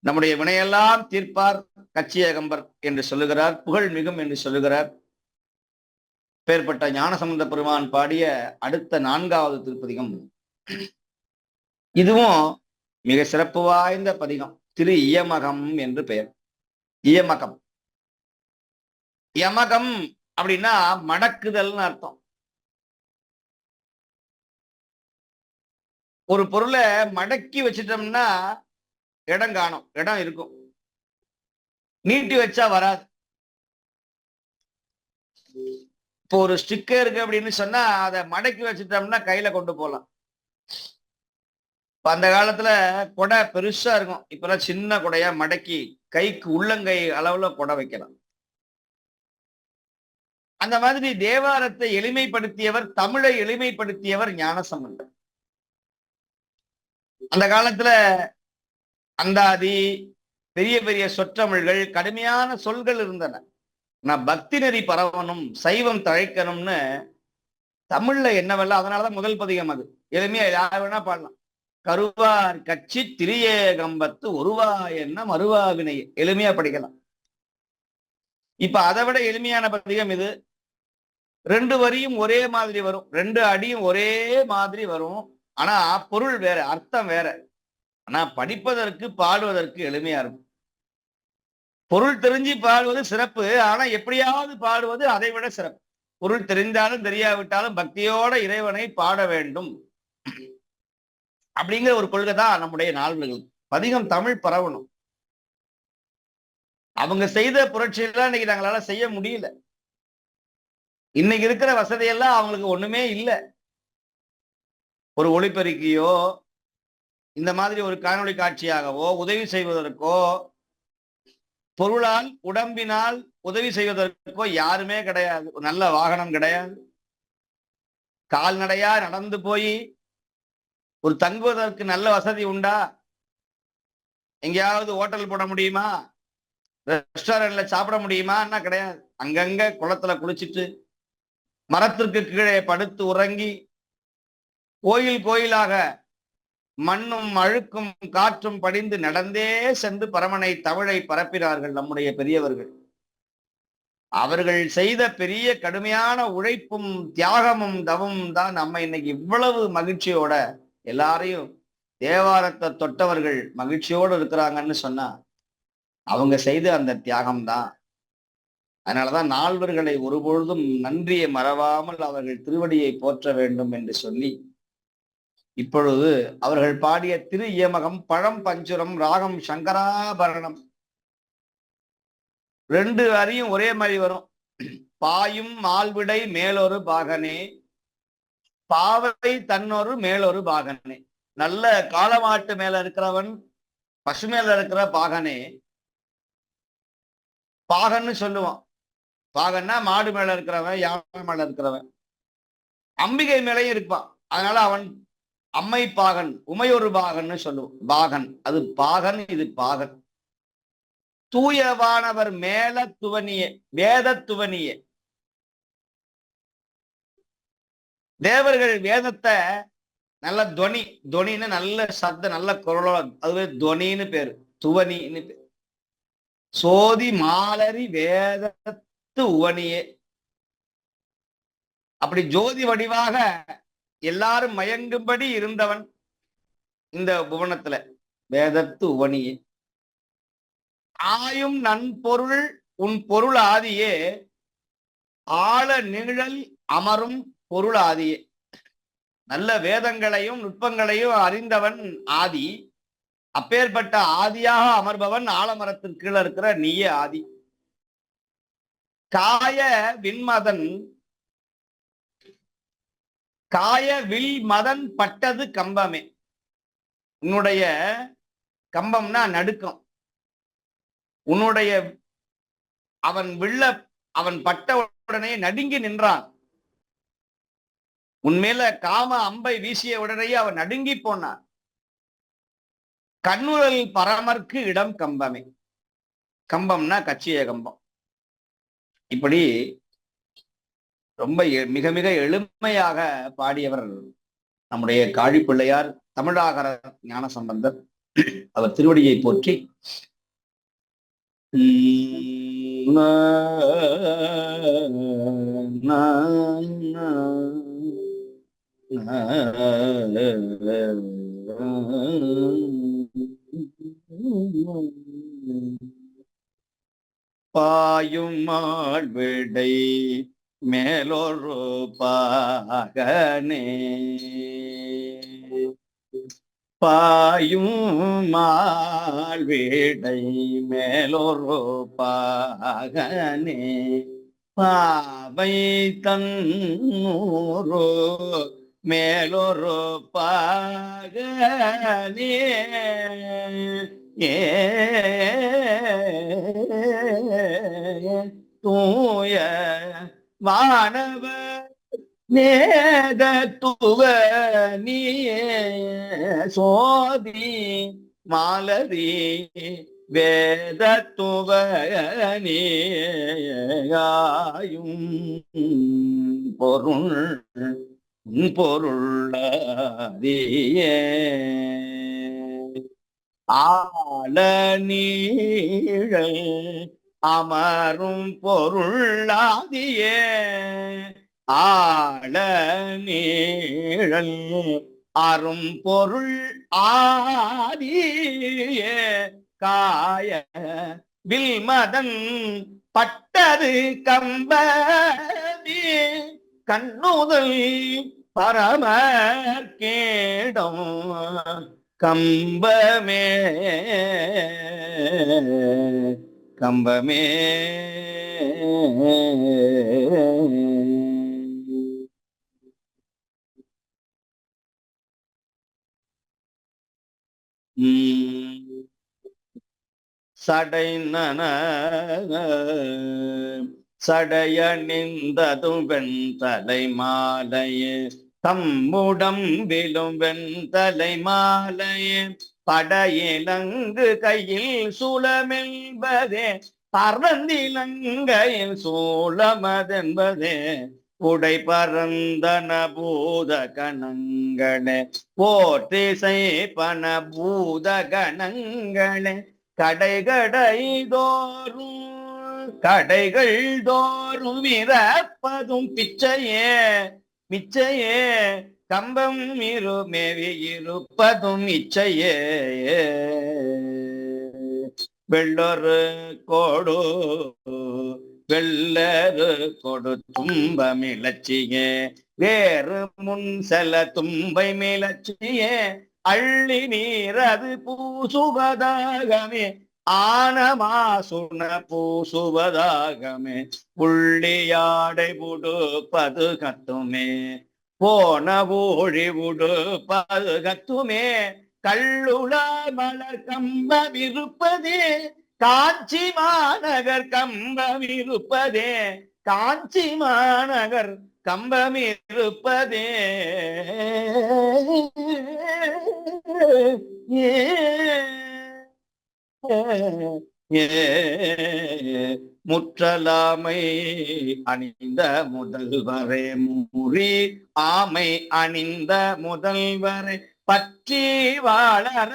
நம்முடைய வினையெல்லாம் தீர்ப்பார் கச்சியகம்பர் என்று சொல்லுகிறார், புகழ் மிகும் என்று சொல்லுகிறார். பேர்பட்ட ஞானசம்பந்த பெருமான் பாடிய அடுத்த 4வது திருப்பதிகம். இதுவும் மிக சிறப்பு வாய்ந்த பதிகம். திரு இயமகம் என்று பெயர். இயமகம், யமகம் அப்படின்னா மடக்குதல்னு அர்த்தம். ஒரு பொருளை மடக்கி வச்சிட்டோம்னா இடம் காணும், இடம் இருக்கும். நீட்டி வச்சா வராது. இப்போ ஒரு ஸ்டிக்கர் இருக்கு அப்படின்னு சொன்னா அதை மடக்கி வச்சுட்டோம்னா கையில கொண்டு போகலாம். அந்த காலத்துல கொடை பெருசா இருக்கும், இப்பெல்லாம் சின்ன கொடையா மடக்கி கைக்கு உள்ளங்கை அளவுல கொடை வைக்கலாம். அந்த மாதிரி தேவாரத்தை எளிமைப்படுத்தியவர், தமிழை எளிமைப்படுத்தியவர் ஞானசம்பந்தர். அந்த காலத்துல அந்தாதி, பெரிய பெரிய சொற்றமிழ்கள், கடுமையான சொல்கள் இருந்தன. நான் பக்தி நெறி பரவணும், சைவம் தழைக்கணும்னு தமிழ்ல என்னவெல்லாம், அதனாலதான் முதல் பதிகம் அது. எளிமையா யார் வேணா பாடலாம். கருவார் கச்சி திரிய கம்பத்து ஒருவா என்ன மறுவா வினை, எளிமையா படிக்கலாம். இப்ப அதை விட எளிமையான பதிகம் இது. 2 வரியும் ஒரே மாதிரி வரும், 2 அடியும் ஒரே மாதிரி வரும். ஆனா பொருள் வேற, அர்த்தம் வேற. ஆனா படிப்பதற்கு பாடுவதற்கு எளிமையா இருக்கும். பொருள் தெரிஞ்சு பாடுவது சிறப்பு, ஆனா எப்படியாவது பாடுவது அதை விட சிறப்பு. பொருள் தெரிந்தாலும் தெரியாவிட்டாலும் பக்தியோட இறைவனை பாட வேண்டும் அப்படிங்கிற ஒரு கொள்கை தான் நம்முடைய நாள்கள். பதிகம் தமிழ் பரவணும். அவங்க செய்த புரட்சியெல்லாம் இன்னைக்கு நாங்களால செய்ய முடியல. இன்னைக்கு இருக்கிற வசதியெல்லாம் அவங்களுக்கு ஒண்ணுமே இல்லை. ஒரு ஒளிபெருக்கியோ இந்த மாதிரி ஒரு காணொளி காட்சியாகவோ உதவி செய்வதற்கோ, பொருளால் உடம்பினால் உதவி செய்வதற்கோ யாருமே கிடையாது. ஒரு நல்ல வாகனம் கிடையாது. கால்நடையா நடந்து போய் ஒரு தங்குவதற்கு நல்ல வசதி உண்டா? எங்கேயாவது ஹோட்டல் போட முடியுமா? ரெஸ்டாரண்ட்ல சாப்பிட முடியுமா? என்ன கிடையாது. அங்கங்க குளத்துல குளிச்சுட்டு, மரத்திற்கு கீழே படுத்து உறங்கி, கோயில் கோயிலாக மண்ணும் அழுக்கும் காற்றும் படிந்து நடந்தே சென்று பரமனை தமிழை பரப்பினார்கள் நம்முடைய பெரியவர்கள். அவர்கள் செய்த பெரிய கடுமையான உழைப்பும் தியாகமும் தவமும் தான் நம்ம இன்னைக்கு இவ்வளவு மகிழ்ச்சியோட எல்லாரையும் தேவாரத்தை தொட்டவர்கள் மகிழ்ச்சியோடு இருக்கிறாங்கன்னு சொன்னா அவங்க செய்த அந்த தியாகம் தான். அதனாலதான் நால்வர்களை ஒருபொழுதும் நன்றியை மறவாமல் அவர்கள் திருவடியை போற்ற வேண்டும் என்று சொல்லி இப்பொழுது அவர்கள் பாடிய திரு இயமகம், பழம் பஞ்சுரம், ராகம் சங்கராபரணம், 2 வரியும் ஒரே மாதிரி வரும். பாயும் மால்விடை மேலொரு பாகனே, பாவை தன்னொரு மேலொரு பாகனே. நல்ல காளமாட்டு மேல இருக்கிறவன், பசு மேல இருக்கிற பாகனே, பாகன்னு சொல்லுவான். பாகன்னா மாடு மேல இருக்கிறவன், யானை மேல இருக்கிறவன். அம்பிகை மேலையும் இருப்பான். அதனால அவன் அம்மை பாகன், உமையொரு பாகன்னு சொல்லுவோம். பாகன், அது பாகன், இது பாகன். தூயவானவர் மேல துவனியே, வேத துவனியே. தேவர்கள் வேதத்தை நல்ல துவனின்னு நல்ல சப்த, நல்ல குரலோ, அதுவே துவனின்னு பேரு, துவனின்னு பேரு. சோதி மாலரி வேதத்து உவனியே. அப்படி ஜோதி வடிவாக எல்லாரும் மயங்கும்படி இருந்தவன் இந்த புவனத்துல, வேதத்து உவனியே. ஆயும் நன்பொருள் உன் பொருள் ஆதியே, ஆழ நிழல் அமரும் பொருள் ஆதியே. நல்ல வேதங்களையும் நுட்பங்களையும் அறிந்தவன் ஆதி. அப்பேற்பட்ட ஆதியாக அமர்பவன் ஆலமரத்தின் கீழே இருக்கிற நீயே ஆதி. காய விண்மதன், காய வில் மதன் பட்டது கம்பமே. உன்னுடைய கம்பம்னா நடுக்கம். உன்னுடைய அவன் பட்ட உடனே நடுங்கி நின்றான். உன்மேல காம அம்பை வீசிய உடனேயே அவன் நடுங்கி போனான். கண்ணுரல் பரமர்க்கு இடம் கம்பமே. கம்பம்னா கச்சிய கம்பம். இப்படி ரொம்ப மிக மிக எளிமையாக பாடியவர் நம்முடைய காழி பிள்ளையார் தமிழாகர ஞானசம்பந்தர். அவர் திருவடியை போற்றி. பாயும் மால்விடை மேலொரு பாகனே, பாயும் மால்விடை மேலொரு பாகனே, பாவை தன்னூரோ மேலொரு பாகனே. தூய வானவர் நேதத்துவ நீயே, சோதி மாலரி வேதத்துவ நீயாயும் பொருள் பொருளாதியே. ஆல நீழல் அமரும் பொருளாதியே, ஆழ நீழல் அரும் பொருள் ஆதியே. காய வில்மதன் பட்டது கம்பமே, கண்ணுதல் பரமர் கேடம் கம்பமே. கம்பமே. சடைநன சடையணிந்ததும் வெண்தலை மாலையே, தம்முடம் விலும் வெண்தலை மாலையே, படையிலங்கு கையில் சூலமென்பதே, பறந்திலங்கையில் சூலமதென்பதே, உடை பரந்தன பூத கணங்களே, போற்றிசை பன பூத கணங்களே, கடைகள் தோறும் விரப்பதும் பிச்சையே மிச்சையே, கம்பம் மேவி இருப்பதும் இச்சையே. வெள்ளொரு கோடு வெள்ளரு கொடு துன்பமிழச்சியே வேறு முன் செல தும்பை மிளச்சியே அள்ளி நீரது பூசுவதாகமே ஆனமாசுன பூசுவதாகமே புள்ளியாடை புடுப்பது கத்துமே போன ஊழி உடுப்பது கத்துமே கள்ளுள மலர் கம்பம் இருப்பதே காஞ்சி மாநகர் கம்பம் இருப்பதே காஞ்சி மாநகர் கம்பம் இருப்பதே முற்றலாமை அணிந்த முதல்வரே மூரி ஆமை அணிந்த முதல்வரே பற்றி வாழற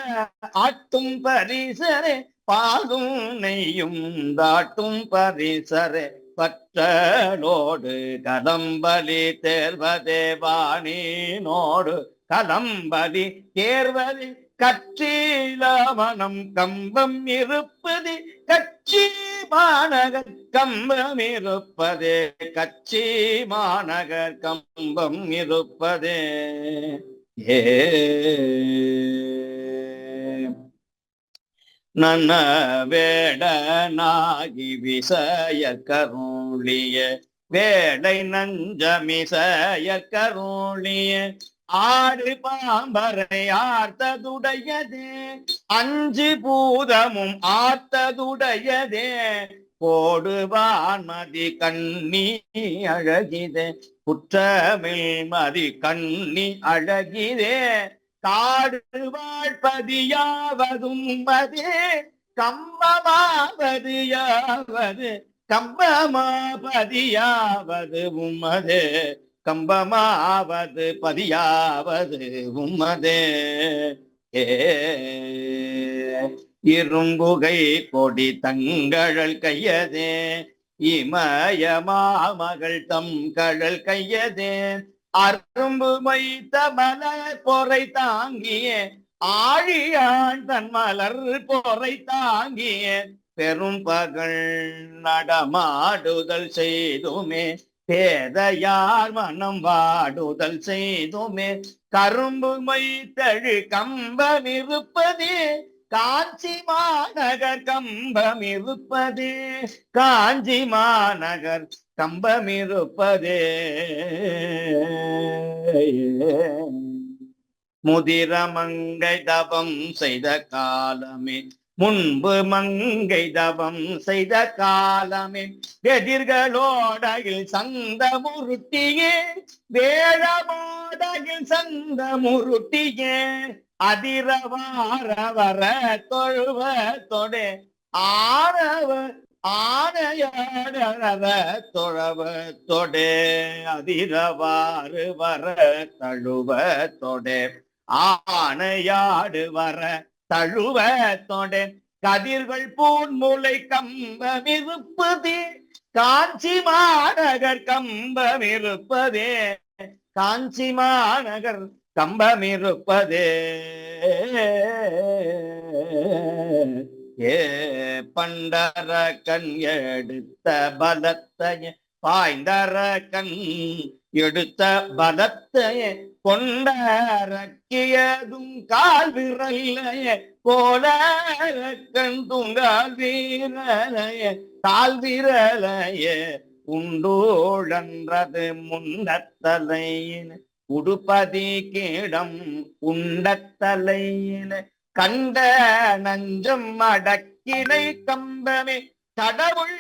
ஆட்டும் பரிசரே பாலும் நெய்யும் தாட்டும் பரிசரே பற்றலோடு கதம்பலி தேர்வதே வாணினோடு கதம்பலி தேர்வதே கட்சியில மனம் கம்பம் இருப்பது கட்சி மாநகர் கம்பம் இருப்பதே கட்சி மாநகர் கம்பம் இருப்பதே ஏ நன்ன வேடனாகி விசய கருளிய வேடை நஞ்சமிசய கருளிய ஆடு பாம்பரை ஆர்த்ததுடையதே அஞ்சு பூதமும் ஆர்த்ததுடையதே போடுவான்மதி கண்ணி அழகிதே குற்றமில் மதி கண்ணி அழகிதே காடு வாழ்பதியாவதும் மதே கம்பமாவது யாவது கம்பமாபதியாவது உம்மதே கம்பமாவது பதியாவது உம்மதே இரும்புகை கொடி தங்கழல் கையதே இமய மாமகள் தம் கழல் கையதே அரும்பு மைத்த மலர் பொறை தாங்கிய ஆழியான் தன் மலர் பொறை தாங்கிய பெரும் பகல் நடமாடுதல் செய்துமே பேதையார் மனம் வாடுதல் செய்துமே கரும்பு மைத்தழு கம்பம் இருப்பதே காஞ்சி மாநகர் கம்பம் இருப்பதே காஞ்சி மாநகர் கம்பம் இருப்பதே முதிர மங்கை தவம் செய்த காலமே முன்பு மங்கை தவம் செய்த காலமே எதிர்களோடையில் சந்த முருட்டியே வேழமோடையில் சந்த முருட்டியே அதிரவார வர தொழுவ தொடே ஆரவ ஆனையாட தொழவ தொடே அதிரவாறு வர தழுவ தொடே ஆனையாடு வர தழுவ தொடே கதிர்கள் பூன்முலை கம்பம் இருப்பதே காஞ்சி மாநகர் கம்பம் இருப்பதே காஞ்சி மாநகர் கம்பம் இருப்பதே ஏ பண்டர கண் எடுத்த பலத்தைய பாய்ந்தர கண் எடுத்த பலத்தைய கொண்டரக்கியதும் கால் விரலைய போல கண் துங்கால் வீரலைய கால் விரலைய உண்டோழன்றது முன்னத்தலையின் உடுப்பதி கீடம் உண்டத்தலையின கண்ட நஞ்சம் அடக்கினை கம்பமே கடவுள்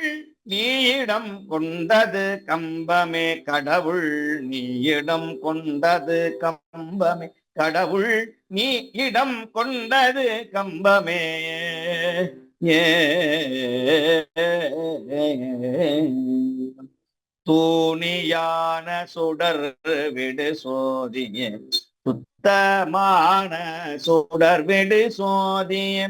நீயிடம் கொண்டது கம்பமே கடவுள் நீயிடம் கொண்டது கம்பமே கடவுள் நீ இடம் கொண்டது கம்பமே ஏ தூணியான சுடர் விடு சோதிய சுத்தமான சுடர் விடு சோதிய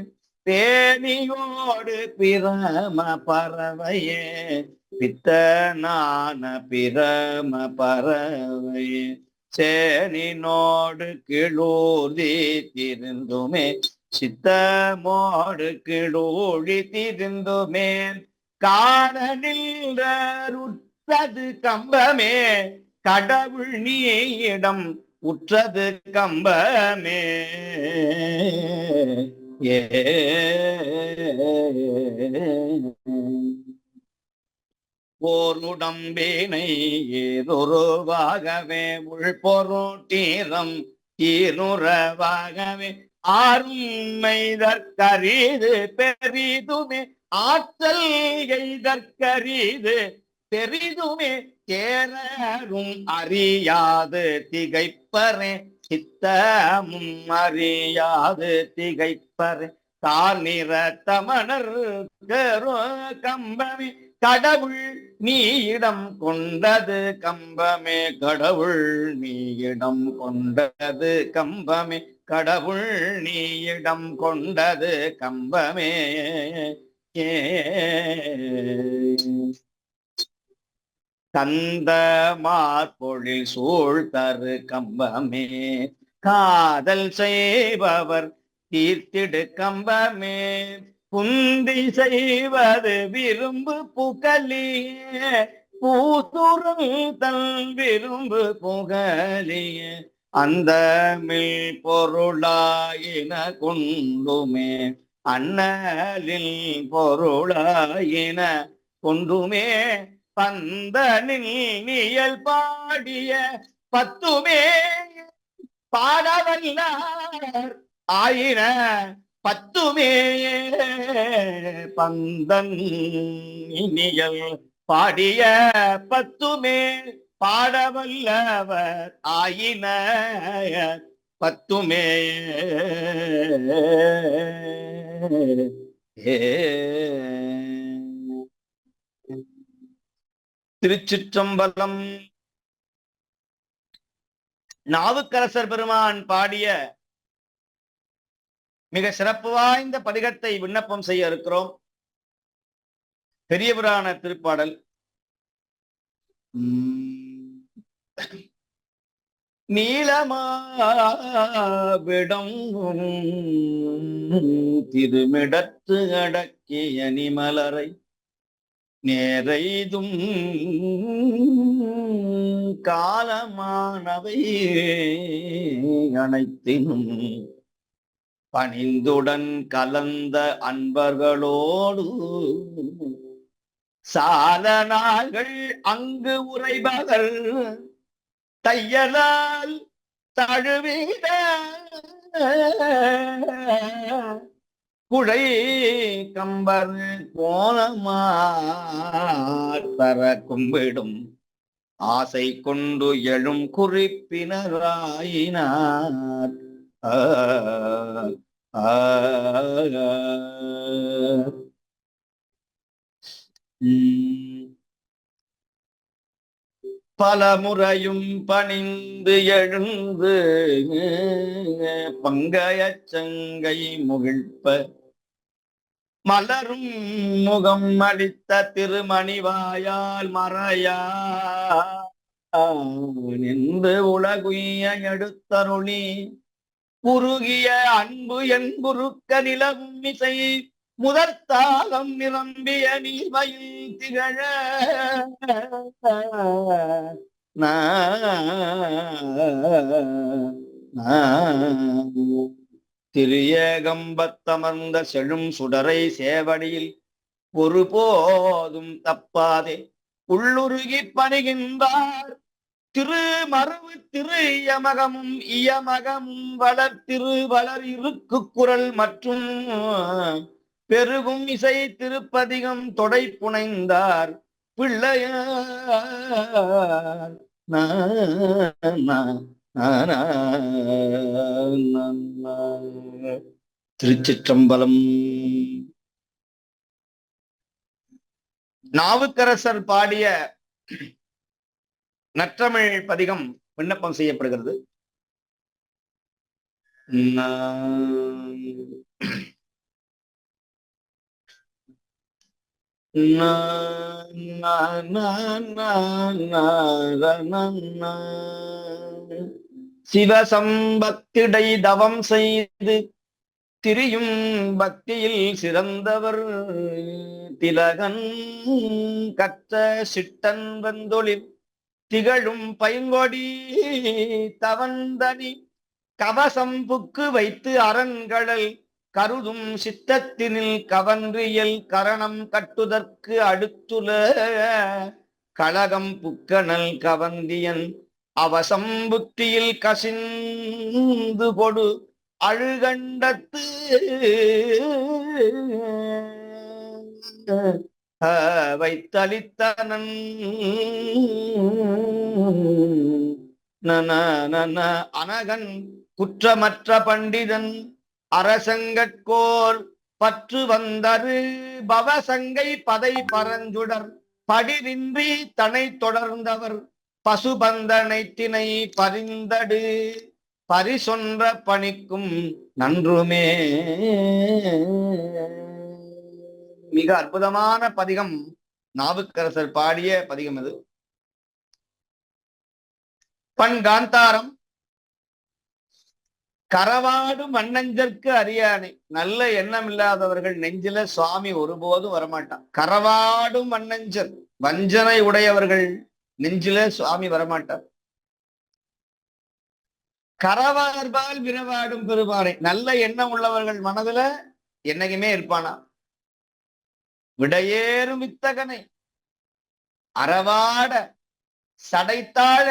பேணியோடு பிரம பறவையே பித்தனான பிரம பறவையே சேனினோடு கிளூதி திருந்துமே சித்தமோடு கிளூழி திருந்துமே காண நின்றது கம்பமே கடவுள் நீயிடம் உற்றது கம்பமே. ஏ ஓர் உடம்பினை ஏதொருவாகவே உள்பொருட்டீரம் ஈருறவாகவே ஆறுமைதற்கரிது பெரிதுமே ஆற்றல் எய்தற்கரிது பெரிதுமே தேரரும் அறியாது திகைப்பரே சித்தமும் அறியாது திகைப்பரே தார் நிற தமணர் கம்பமே கடவுள் நீயிடம் கொண்டது கம்பமே கடவுள் நீயிடம் கொண்டது கம்பமே கடவுள் நீயிடம் கொண்டது கம்பமே. கந்த மார்பொழில் சூழ் தரு கம்பமே காதல் செய்பவர் தீர்த்திடு கம்பமே புந்தி செய்வது விரும்பு புகழிய பூத்துரும் தன் விரும்பு புகழிய அந்த மில் பொருளாயின கொண்டுமே அண்ணலில் பொருளாயின கொண்டுமே பந்தனில் நியல் பாடிய பத்துமே பாடவல்லார் ஆயின பத்துமே பந்தன் இனியல் பாடிய பத்துமே பாடவல்லவர் ஆயின பத்துமே. திருச்சிற்றம்பலம். நாவுக்கரசர் பெருமான் பாடிய மிக சிறப்பு வாய்ந்த பதிகத்தை விண்ணப்பம் செய்ய இருக்கிறோம். பெரிய புராண திருப்பாடல். நீலமாவிடம் திருமிடத்து அடக்கிய நிமலரை நேரைதும் காலமானவை அனைத்தினும் பணிந்துடன் கலந்த அன்பர்களோடு சால நாள்கள் அங்கு உரைபவர் தையலால் தழுவிட குழை கம்பர் கோலமார் கும்பிடும் ஆசை கொண்டு எழும் குறிப்பினராயினார். பல முறையும் பணிந்து எழுந்து பங்கயச் சங்கை முகிழ்ப்ப மலரும் முகம் அளித்த திருமணிவாயால் மறையா நின்று உலகுய எடுத்தருளி குறுகிய அன்பு என்புருக்க நிலவும் இசை முதற்தாகம் நிரம்பிய நீர்மையில் திகழ திரியேகம்பத்தமர்ந்த செழும் சுடரை சேவடியில் ஒருபோதும் தப்பாதே உள்ளுருகி பணிகின்றார் திரு மருவு திரு இயமகமும் இயமகமும் வளர்த்திரு வளர் இருக்கு குரல் மற்றும் பெருகும் இசை திருப்பதிகம் தொடை புனைந்தார் பிள்ளையார். திருச்சிற்றம்பலம். நாவுக்கரசர் பாடிய நற்றமிழ் பதிகம் விண்ணப்பம் செய்யப்படுகிறது. சிவசம்பத்திடை தவம் செய்து திரியும் பக்தியில் சிறந்தவர் திலகன் கற்ற சிட்டன் வெந்தொழில் திகழும் பைங்கொடி தவந்தனி கவசம் புக்கு வைத்து அரண்கடல் கருதும் சித்தத்தினில் கவன்றியல் கரணம் கட்டுதற்கு அடுத்துல கழகம் புக்கனல் கவந்தியன் அவசம் புத்தியில் கசிந்து பொடு அழுகண்டத்து வைத்தளித்தனன் அனகன் குற்றமற்ற பண்டிதன் அரசங்கட்கோர் பற்று வந்தரு பவசங்கை பதை பரஞ்சுடர் படிரின்றி தனை தொடர்ந்தவர் பசுபந்தனை திணை பரிந்தடு பரிசொன்ற பணிக்கும் நன்றுமே. மிக அற்புதமான பதிகம், நாவுக்கரசர் பாடிய பதிகம் இது. பண் காந்தாரம். கரவாடு மண்ணஞ்சற்கு அறியானை. நல்ல எண்ணம் இல்லாதவர்கள் நெஞ்சில சுவாமி ஒருபோதும் வரமாட்டான். கரவாடும் மண்ணஞ்சல், வஞ்சனை உடையவர்கள் நெஞ்சில சுவாமி வரமாட்டார். கரவார்பால் விரவாடும் பெருமானை. நல்ல எண்ணம் உள்ளவர்கள் மனதுல என்னைக்குமே இருப்பானா. விடையேறும் வித்தகனை அறவாட சடைத்தாழ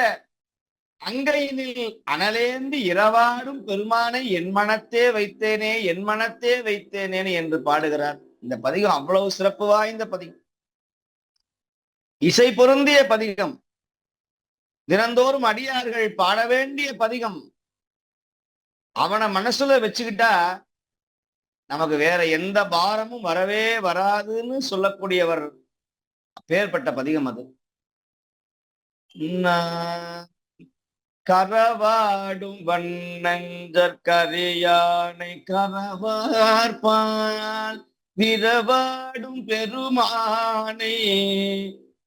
அங்கையினில் அனலேந்து இரவாடும் பெருமானை என் மனத்தே வைத்தேனே என் மனத்தே வைத்தேனேன்னு என்று பாடுகிறார். இந்த பதிகம் அவ்வளவு சிறப்பு வாய்ந்த பதிகம், இசை பொருந்திய பதிகம், தினந்தோறும் அடியார்கள் பாட வேண்டிய பதிகம். அவனை மனசுல வச்சுக்கிட்டா நமக்கு வேற எந்த பாரமும் வரவே வராதுன்னு சொல்லக்கூடியவர். பேர்பட்ட பதிகம் அது. கரவாடும் வண்ணஞ்சற்கரியானை கரவார்பால் விரவாடும் பெருமானை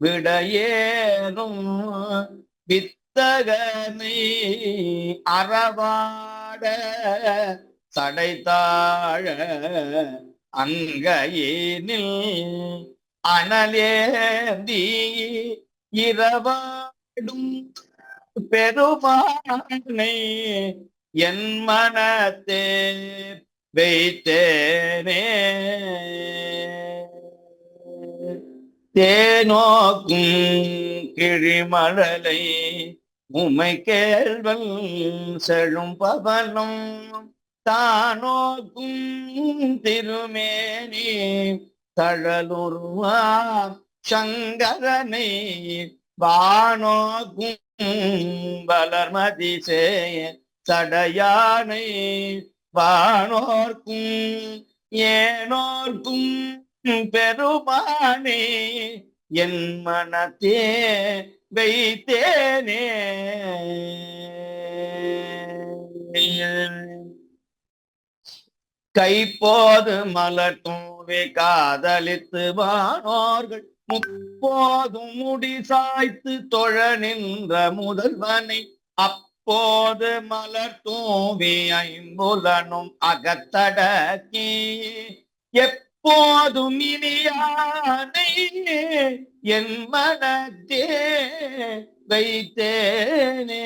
விடையேறும் வித்தகனை அறவாட சடைத்தாழ அங்கையினில் அனலேந்தி இரவாடும் பெருமானை என் மனத்தே வைத்தேனே தேனோக்கும் கிழிமழலை உமை கேள்வல் செழும் பவனம் தானோக்கும் திருமேனி தழலுருவாம் சங்கரனை வானோக்கும் வளர்மதி சேய சடையானை வானோர்க்கும் ஏனோர்க்கும் பெருமானே என் மனத்தே வைத்தேனே. கைப்போது மலர்த்தூவே காதலித்து வானோர்கள் முப்போதும் முடி சாய்த்து தொழ நின்ற முதல்வனை அப்போது மலர் தூவி ஐம்புலனும் அகத்தடக்கி எப்போதும் இனியானை என் மனத்தே வைத்தேனே.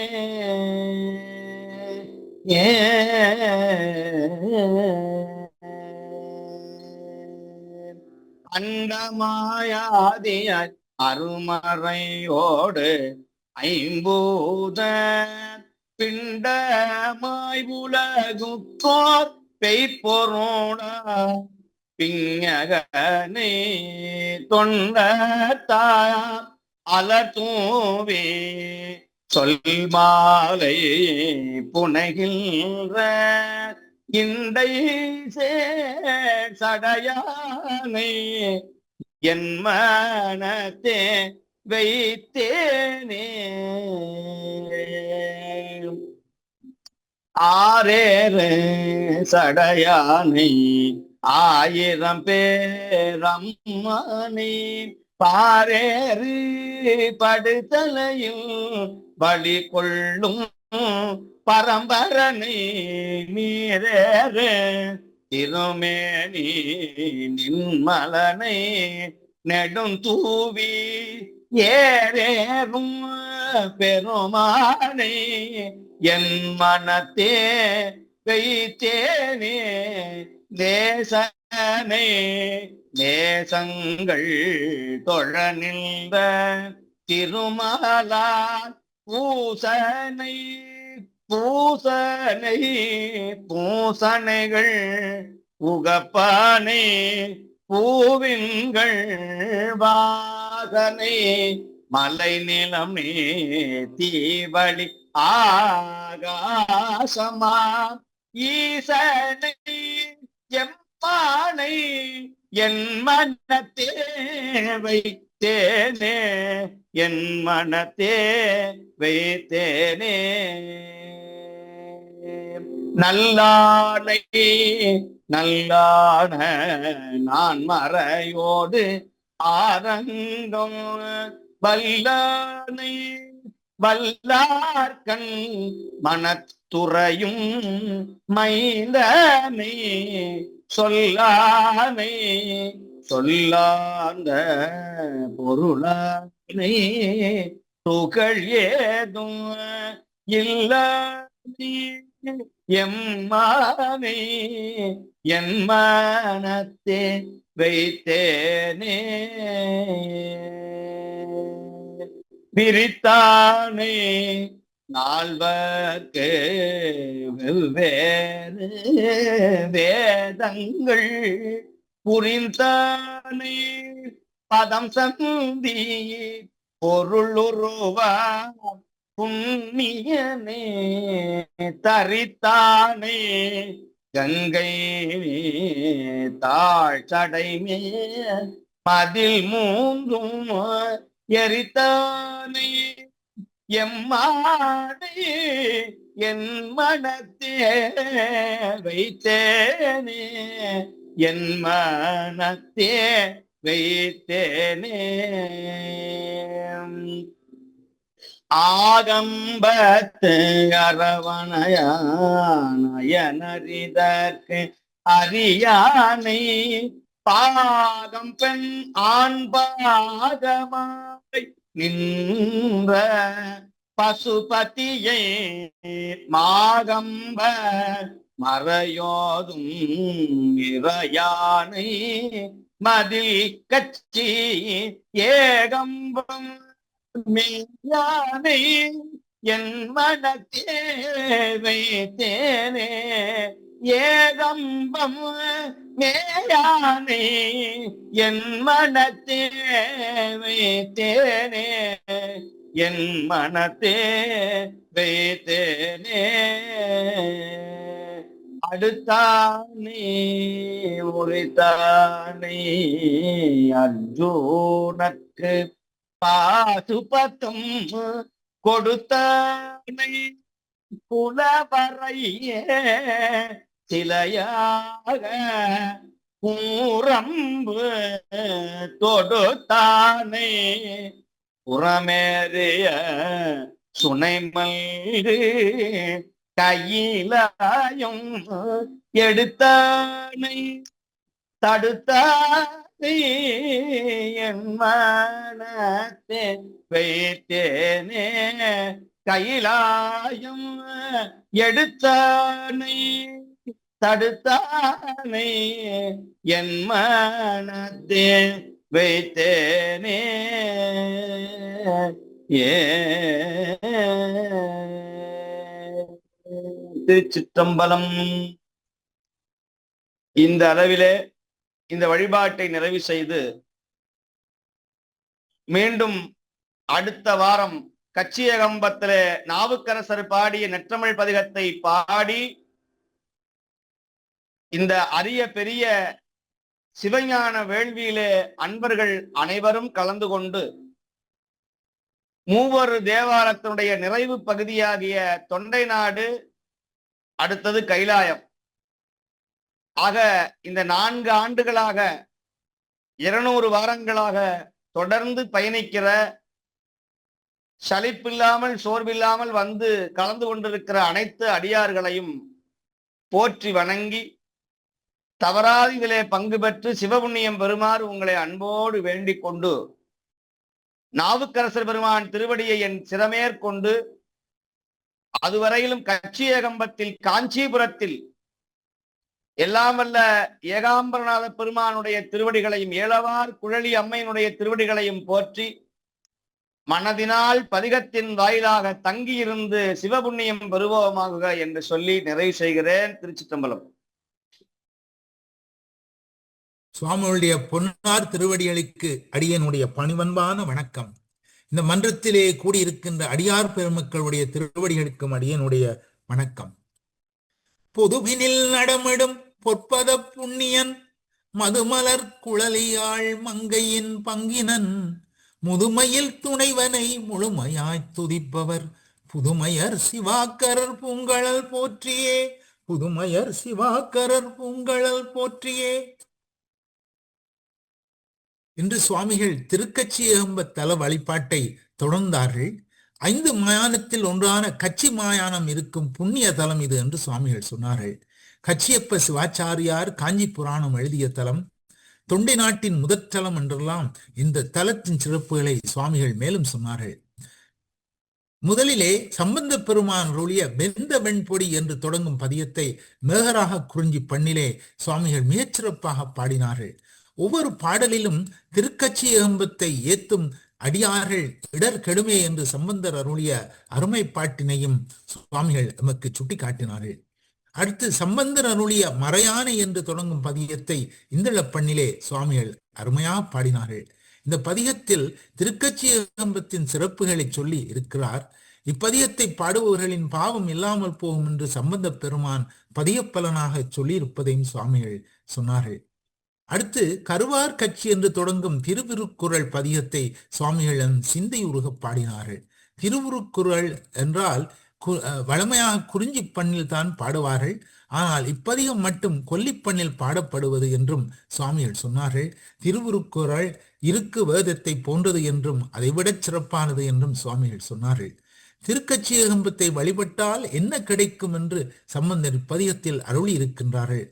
அண்டமாயாதியாய் அருமறையோடு ஐம்பூத பிண்டமாய் உலகுக்கோர் பெய்பொருண பிஞகனே தொண்டத்தார் அலர்தூவே சொல் மாலை புனைகின்ற இண்டை சடையானை என் மனத்தே வைத்தேனே. ஆரேறு சடையானை ஆயிரம் பேரம்மானை பாரேறு படுதலையில் பலி கொள்ளும் பரம்பரனை மீரேறு திருமேனி நின்மலனை நெடும் தூவி ஏறேறும் பெருமானை என் மனத்தே வைத்தேனே தேசனை நேசங்கள் தொழ நின்ற திருமலார் பூசனை பூசனை பூசனைகள் உகப்பானை பூவின்கள் வாசனை மலை நிலமே தீவழி ஆகாசமா ஈசனை எம்மானை என் மனத்தே வைத்தேனே என் மனத்தே வைத்தேனே நல்லானை நல்லான நான் மறையோடு ஆரங்கம் வல்லானை வல்லார்கண் மனத்துறையும் மைந்தனை சொல்லானை சொல்லாந்த பொருளானை துகள் ஏதும் இல்ல எம்மானை என் மனத்தே வைத்தேனே விரித்தானே நால்வர்க்கு வெவ்வேறு வேதங்கள் புரிந்தானே பதம் சந்தி பொருளுருவா புண்ணியனே தரித்தானே கங்கை தாழ்ச்சடைமே மதில் மூன்றும் எரித்தானே எம்மானை என் மனத்தே வைத்தேனே என் மனத்தே வைத்தேனே ஆகம்பத்து அரவணையானயனரிதற்கு அரியானை பாகம் பெண் ஆண் பாகமாய் நின்ற பசுபதியை மாகம்ப மறையோதும் இறையானை மதில் கட்சி ஏகம்பம் மெய்யானை என் மனத்தே வைத்தேனே ஏகம்பம் மேயானை என் மனத்தே வைத்தேனே என் மனத்தே வைத்தேனே அடுத்தானே உரைத்தானே அர்ஜுனக்கு பாசுபதம் கொடுத்தானை புலவரையே சிலையாக கூரம்பு தொடுத்தானே புறமேறிய சுனைமல்கு கையிலாயும் எடுத்தானை தடுத்தானை என் மனத்தே வைத்தேனே கையிலாயும் எடுத்தானை தடுத்தானை என் மனத்தே வைத்தேனே திருச்சிற்றம்பலம். இந்த அளவிலே இந்த வழிபாட்டை நிறைவு செய்து மீண்டும் அடுத்த வாரம் கச்சியகம்பத்திலே நாவுக்கரசர் பாடிய நெற்றமிழ் பதிகத்தை பாடி இந்த அரிய பெரிய சிவஞான வேள்வியிலே அன்பர்கள் அனைவரும் கலந்து கொண்டு மூவரு தேவாரத்தினுடைய நிறைவு பகுதியாகிய தொண்டை நாடு, அடுத்தது கைலாயம் ஆக இந்த 4 ஆண்டுகளாக 200 வாரங்களாக தொடர்ந்து பயணிக்கிற, சலிப்பில்லாமல் சோர்வில்லாமல் வந்து கலந்து கொண்டிருக்கிற அனைத்து அடியார்களையும் போற்றி வணங்கி தவறாது இதிலே பங்கு பெற்று சிவபுண்ணியம் பெறுமாறு உங்களை அன்போடு வேண்டிக் கொண்டு, நாவுக்கரசர் பெருமான் திருவடியை என் சிரமேற்கொண்டு, அதுவரையிலும் கட்சி ஏகம்பத்தில் காஞ்சிபுரத்தில் எல்லாம் வல்ல ஏகாம்பரநாத பெருமானுடைய திருவடிகளையும் ஏலவார் குழலி அம்மையினுடைய திருவடிகளையும் போற்றி, மனதினால் பதிகத்தின் வாயிலாக தங்கியிருந்து சிவபுண்ணியம் பெறுவோமாக என்று சொல்லி நிறைவு செய்கிறேன். திருச்சிற்றம்பலம். சுவாமியுடைய பொன்னார் திருவடிகளுக்கு அடியனுடைய பணிவன்பான வணக்கம். இந்த மன்றத்திலே கூடியிருக்கின்ற அடியார் பெருமக்களுடைய திருவடிகளுக்கும் அடியனுடைய வணக்கம். பொதுவினில் நடமிடும் பொற்பத புண்ணியன் மதுமலர் குழலியாள் மங்கையின் பங்கினன் முதுமையில் துணைவனை முழுமையாய் துதிப்பவர் புதுமையர் சிவாக்கரர் பூங்கழல் போற்றியே, புதுமையர் சிவாக்கரர் பூங்கழல் போற்றியே. இன்று சுவாமிகள் திருக்கச்சி ஏகம்ப தல வழிபாட்டை தொடர்ந்தார்கள். 5 மயானத்தில் ஒன்றான கச்சி மாயானம் இருக்கும் புண்ணிய தலம் இது என்று சுவாமிகள் சொன்னார்கள். கச்சியப்ப சிவாச்சாரியார் காஞ்சி புராணம் எழுதிய தலம், தொண்டை நாட்டின் முதற்தலம் என்றெல்லாம் இந்த தலத்தின் சிறப்புகளை சுவாமிகள் மேலும் சொன்னார்கள். முதலிலே சம்பந்த பெருமான் அருளிய வெந்த வெண்பொடி என்று தொடங்கும் பதியத்தை மேகராக குறிஞ்சி பண்ணிலே சுவாமிகள் மிகச்சிறப்பாக பாடினார்கள். ஒவ்வொரு பாடலிலும் திருக்கச்சி ஏகம்பத்தை ஏத்தும் அடியார்கள் இடர் கெடுமே என்று சம்பந்தர் அருளிய அருமை பாட்டினையும் சுவாமிகள் நமக்கு சுட்டி காட்டினார்கள். அடுத்து சம்பந்தர் அருளிய மறையானை என்று தொடங்கும் பதியத்தை இந்தளப்பண்ணிலே சுவாமிகள் அருமையாக பாடினார்கள். இந்த பதிகத்தில் திருக்கச்சி ஏகம்பத்தின் சிறப்புகளை சொல்லி இருக்கிறார். இப்பதியத்தை பாடுபவர்களின் பாவம் இல்லாமல் போகும் என்று சம்பந்த பெருமான் பதியப்பலனாக சொல்லி இருப்பதையும் சுவாமிகள் சொன்னார்கள். அடுத்து கருவார் கட்சி என்று தொடங்கும் திருவிருக்குறள் பதிகத்தை சுவாமிகள் சிந்தையுருக பாடினார்கள். திருவுருக்குறள் என்றால் வளமையாக குறிஞ்சி பண்ணில் தான் பாடுவார்கள். ஆனால் இப்பதிகம் மட்டும் கொல்லிப்பண்ணில் பாடப்படுவது என்றும் சுவாமிகள் சொன்னார்கள். திருவுருக்குறள் இருக்கு வேதத்தை போன்றது என்றும் அதைவிட சிறப்பானது என்றும் சுவாமிகள் சொன்னார்கள். திருக்கச்சி ஏகம்பத்தை வழிபட்டால் என்ன கிடைக்கும் என்று சம்பந்தர் பதிகத்தில் அருளி இருக்கின்றார்கள்.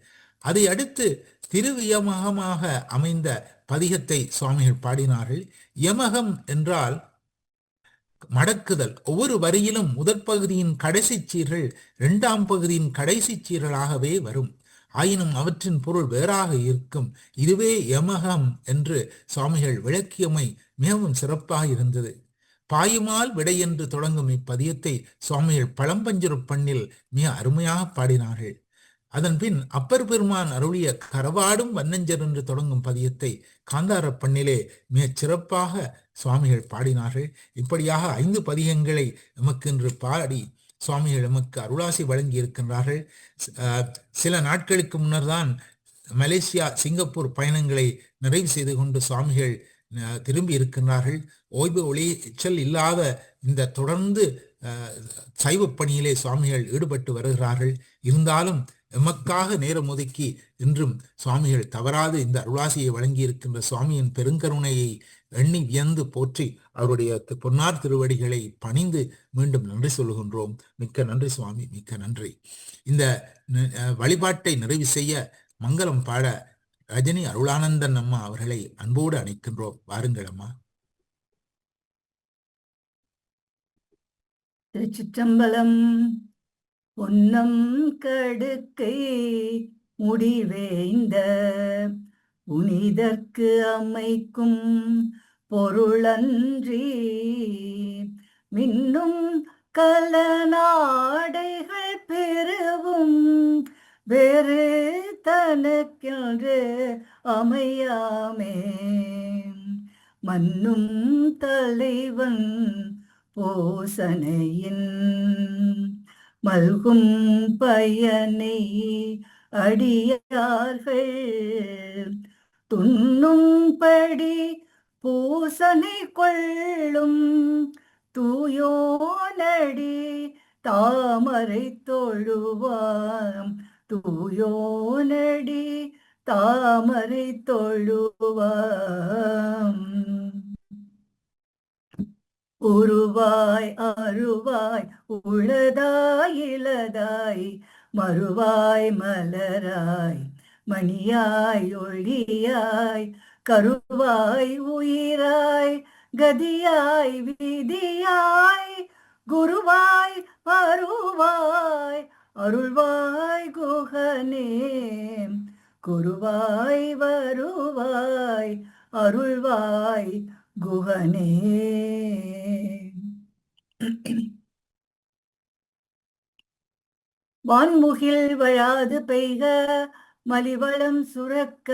அதை அடுத்து திருவியமகமாக அமைந்த பதிகத்தை சுவாமிகள் பாடினார்கள். யமகம் என்றால் மடக்குதல். ஒவ்வொரு வரியிலும் முதற் பகுதியின் கடைசி சீர்கள் 2ஆம் பகுதியின் கடைசி சீர்களாகவே வரும். ஆயினும் அவற்றின் பொருள் வேறாக இருக்கும். இதுவே யமகம் என்று சுவாமிகள் விளக்கியமை மிகவும் சிறப்பாக இருந்தது. பாயுமால் விடை என்று தொடங்கும் இப்பதியத்தை சுவாமிகள் பழம்பஞ்சுரு பண்ணில் மிக அருமையாக பாடினார்கள். அதன் பின் அப்பர் பெருமான் அருளிய கரவாடும் வன்னஞ்சர் என்று தொடங்கும் பதியத்தை காந்தார பண்ணிலே மிகச் சிறப்பாக சுவாமிகள் பாடினார்கள். இப்படியாக 5 பதிகங்களை எமக்கு இன்று பாடி சுவாமிகள் எமக்கு அருளாசி வழங்கி இருக்கின்றார்கள். சில நாட்களுக்கு முன்னர் தான் மலேசியா சிங்கப்பூர் பயணங்களை நிறைவு செய்து கொண்டு சுவாமிகள் திரும்பி இருக்கின்றார்கள். ஓய்வு ஒளிச்சல் இல்லாத இந்த தொடர்ந்து சைவ பணியிலே சுவாமிகள் ஈடுபட்டு வருகிறார்கள். இருந்தாலும் எமக்காக நேரம் ஒதுக்கி இன்றும் சுவாமிகள் தவறாது இந்த அருளாசியை வழங்கி இருக்கின்ற சுவாமியின் பெருங்கருணையை எண்ணி வியந்து போற்றி அவருடைய பொன்னார் திருவடிகளை பணிந்து மீண்டும் நன்றி சொல்லுகின்றோம். மிக்க நன்றி சுவாமி, மிக்க நன்றி. இந்த வழிபாட்டை நிறைவு செய்ய மங்களம் பாட ரஜினி அருளானந்தன் அம்மா அவர்களை அன்போடு அழைக்கின்றோம். வாருங்கள் அம்மா. திருச்சிற்றம்பலம். பொன்னம் கடுக்கை முடிவேந்த புனிதற்கு அமைக்கும் பொருளன்றி மின்னும் கலநாடைகள் பெறவும் வேறு தனக்கென்று அமையாமே. மன்னும் தலைவன் போசனையின் மல்கும் பயனை அடியார்கள் துண்ணும்படி பூசனை கொள்ளும் தூயோனடி தாமரை தொழுவாம், தூயோனடி தாமரை தொழுவாம். உருவாய் அருவாய் உளதாய் இளதாய் மறுவாய் மலராய் மணியாய் ஒளியாய் கருவாய் உயிராய் கதியாய் விதியாய் குருவாய் அருவாய் அருள்வாய் குகனே குருவாய் வருவாய் அருள்வாய் குகனே. வான்முகில் வழாது பெய்க மலிவளம் சுரக்க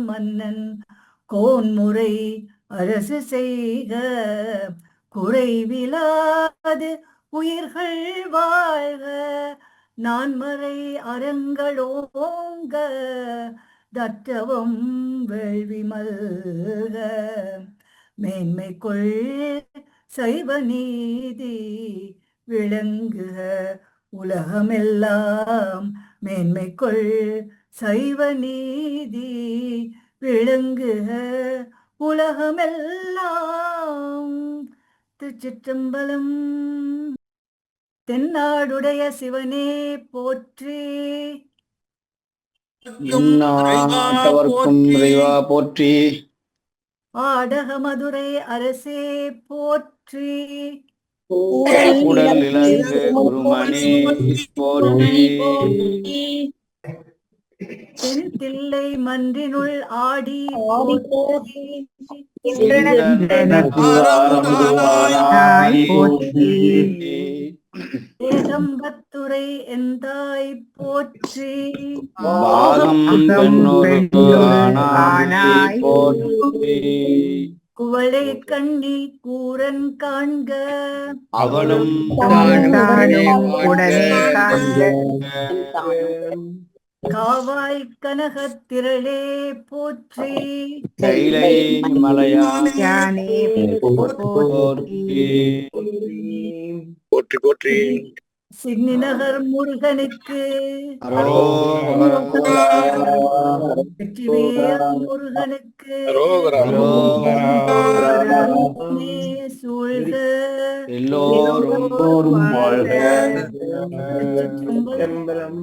மன்னன் கோன்முறை அரசு செய்க குறைவிலாது உயிர்கள் வாழ்க நான்மறை அறங்களோங்க தற்றவும் வேள்வி மல்க மேன்மைக்குள் சைவ நீதி விளங்குக உலகமெல்லாம் மேன்மைக்குள் சைவ நீதி விளங்குக உலகமெல்லாம். திருச்சிற்றம்பலம். தென்னாடுடைய சிவனே போற்றி, எந்நாட்டவர்க்கும் இறைவா போற்றி, ஆடக மதுரை அரசே போற்றி, உடல் இலங்கு குருமணி போற்றி, தென்தில்லை மன்றினுள் ஆடி போற்றி, ஏகம்பத்துரை எந்தாய் போற்றி, பாகம் பெண்ணொரு ஆனாய் போற்றி, குவளை கண்ணி கூரன் காண்க அவளும் உடனே காண்க, காவாய் கனகத்திரளே போற்றி, கைலை மலையானே யானே போற்றி, போற்றி போற்றி. சின்னிநகர் முருகனுக்கு அரோகரா, வெற்றிவேல் முருகனுக்கு அரோகரா. அரசே சூழ்க எல்லோரும் வாழ்க. திருச்சிற்றம்பலம்.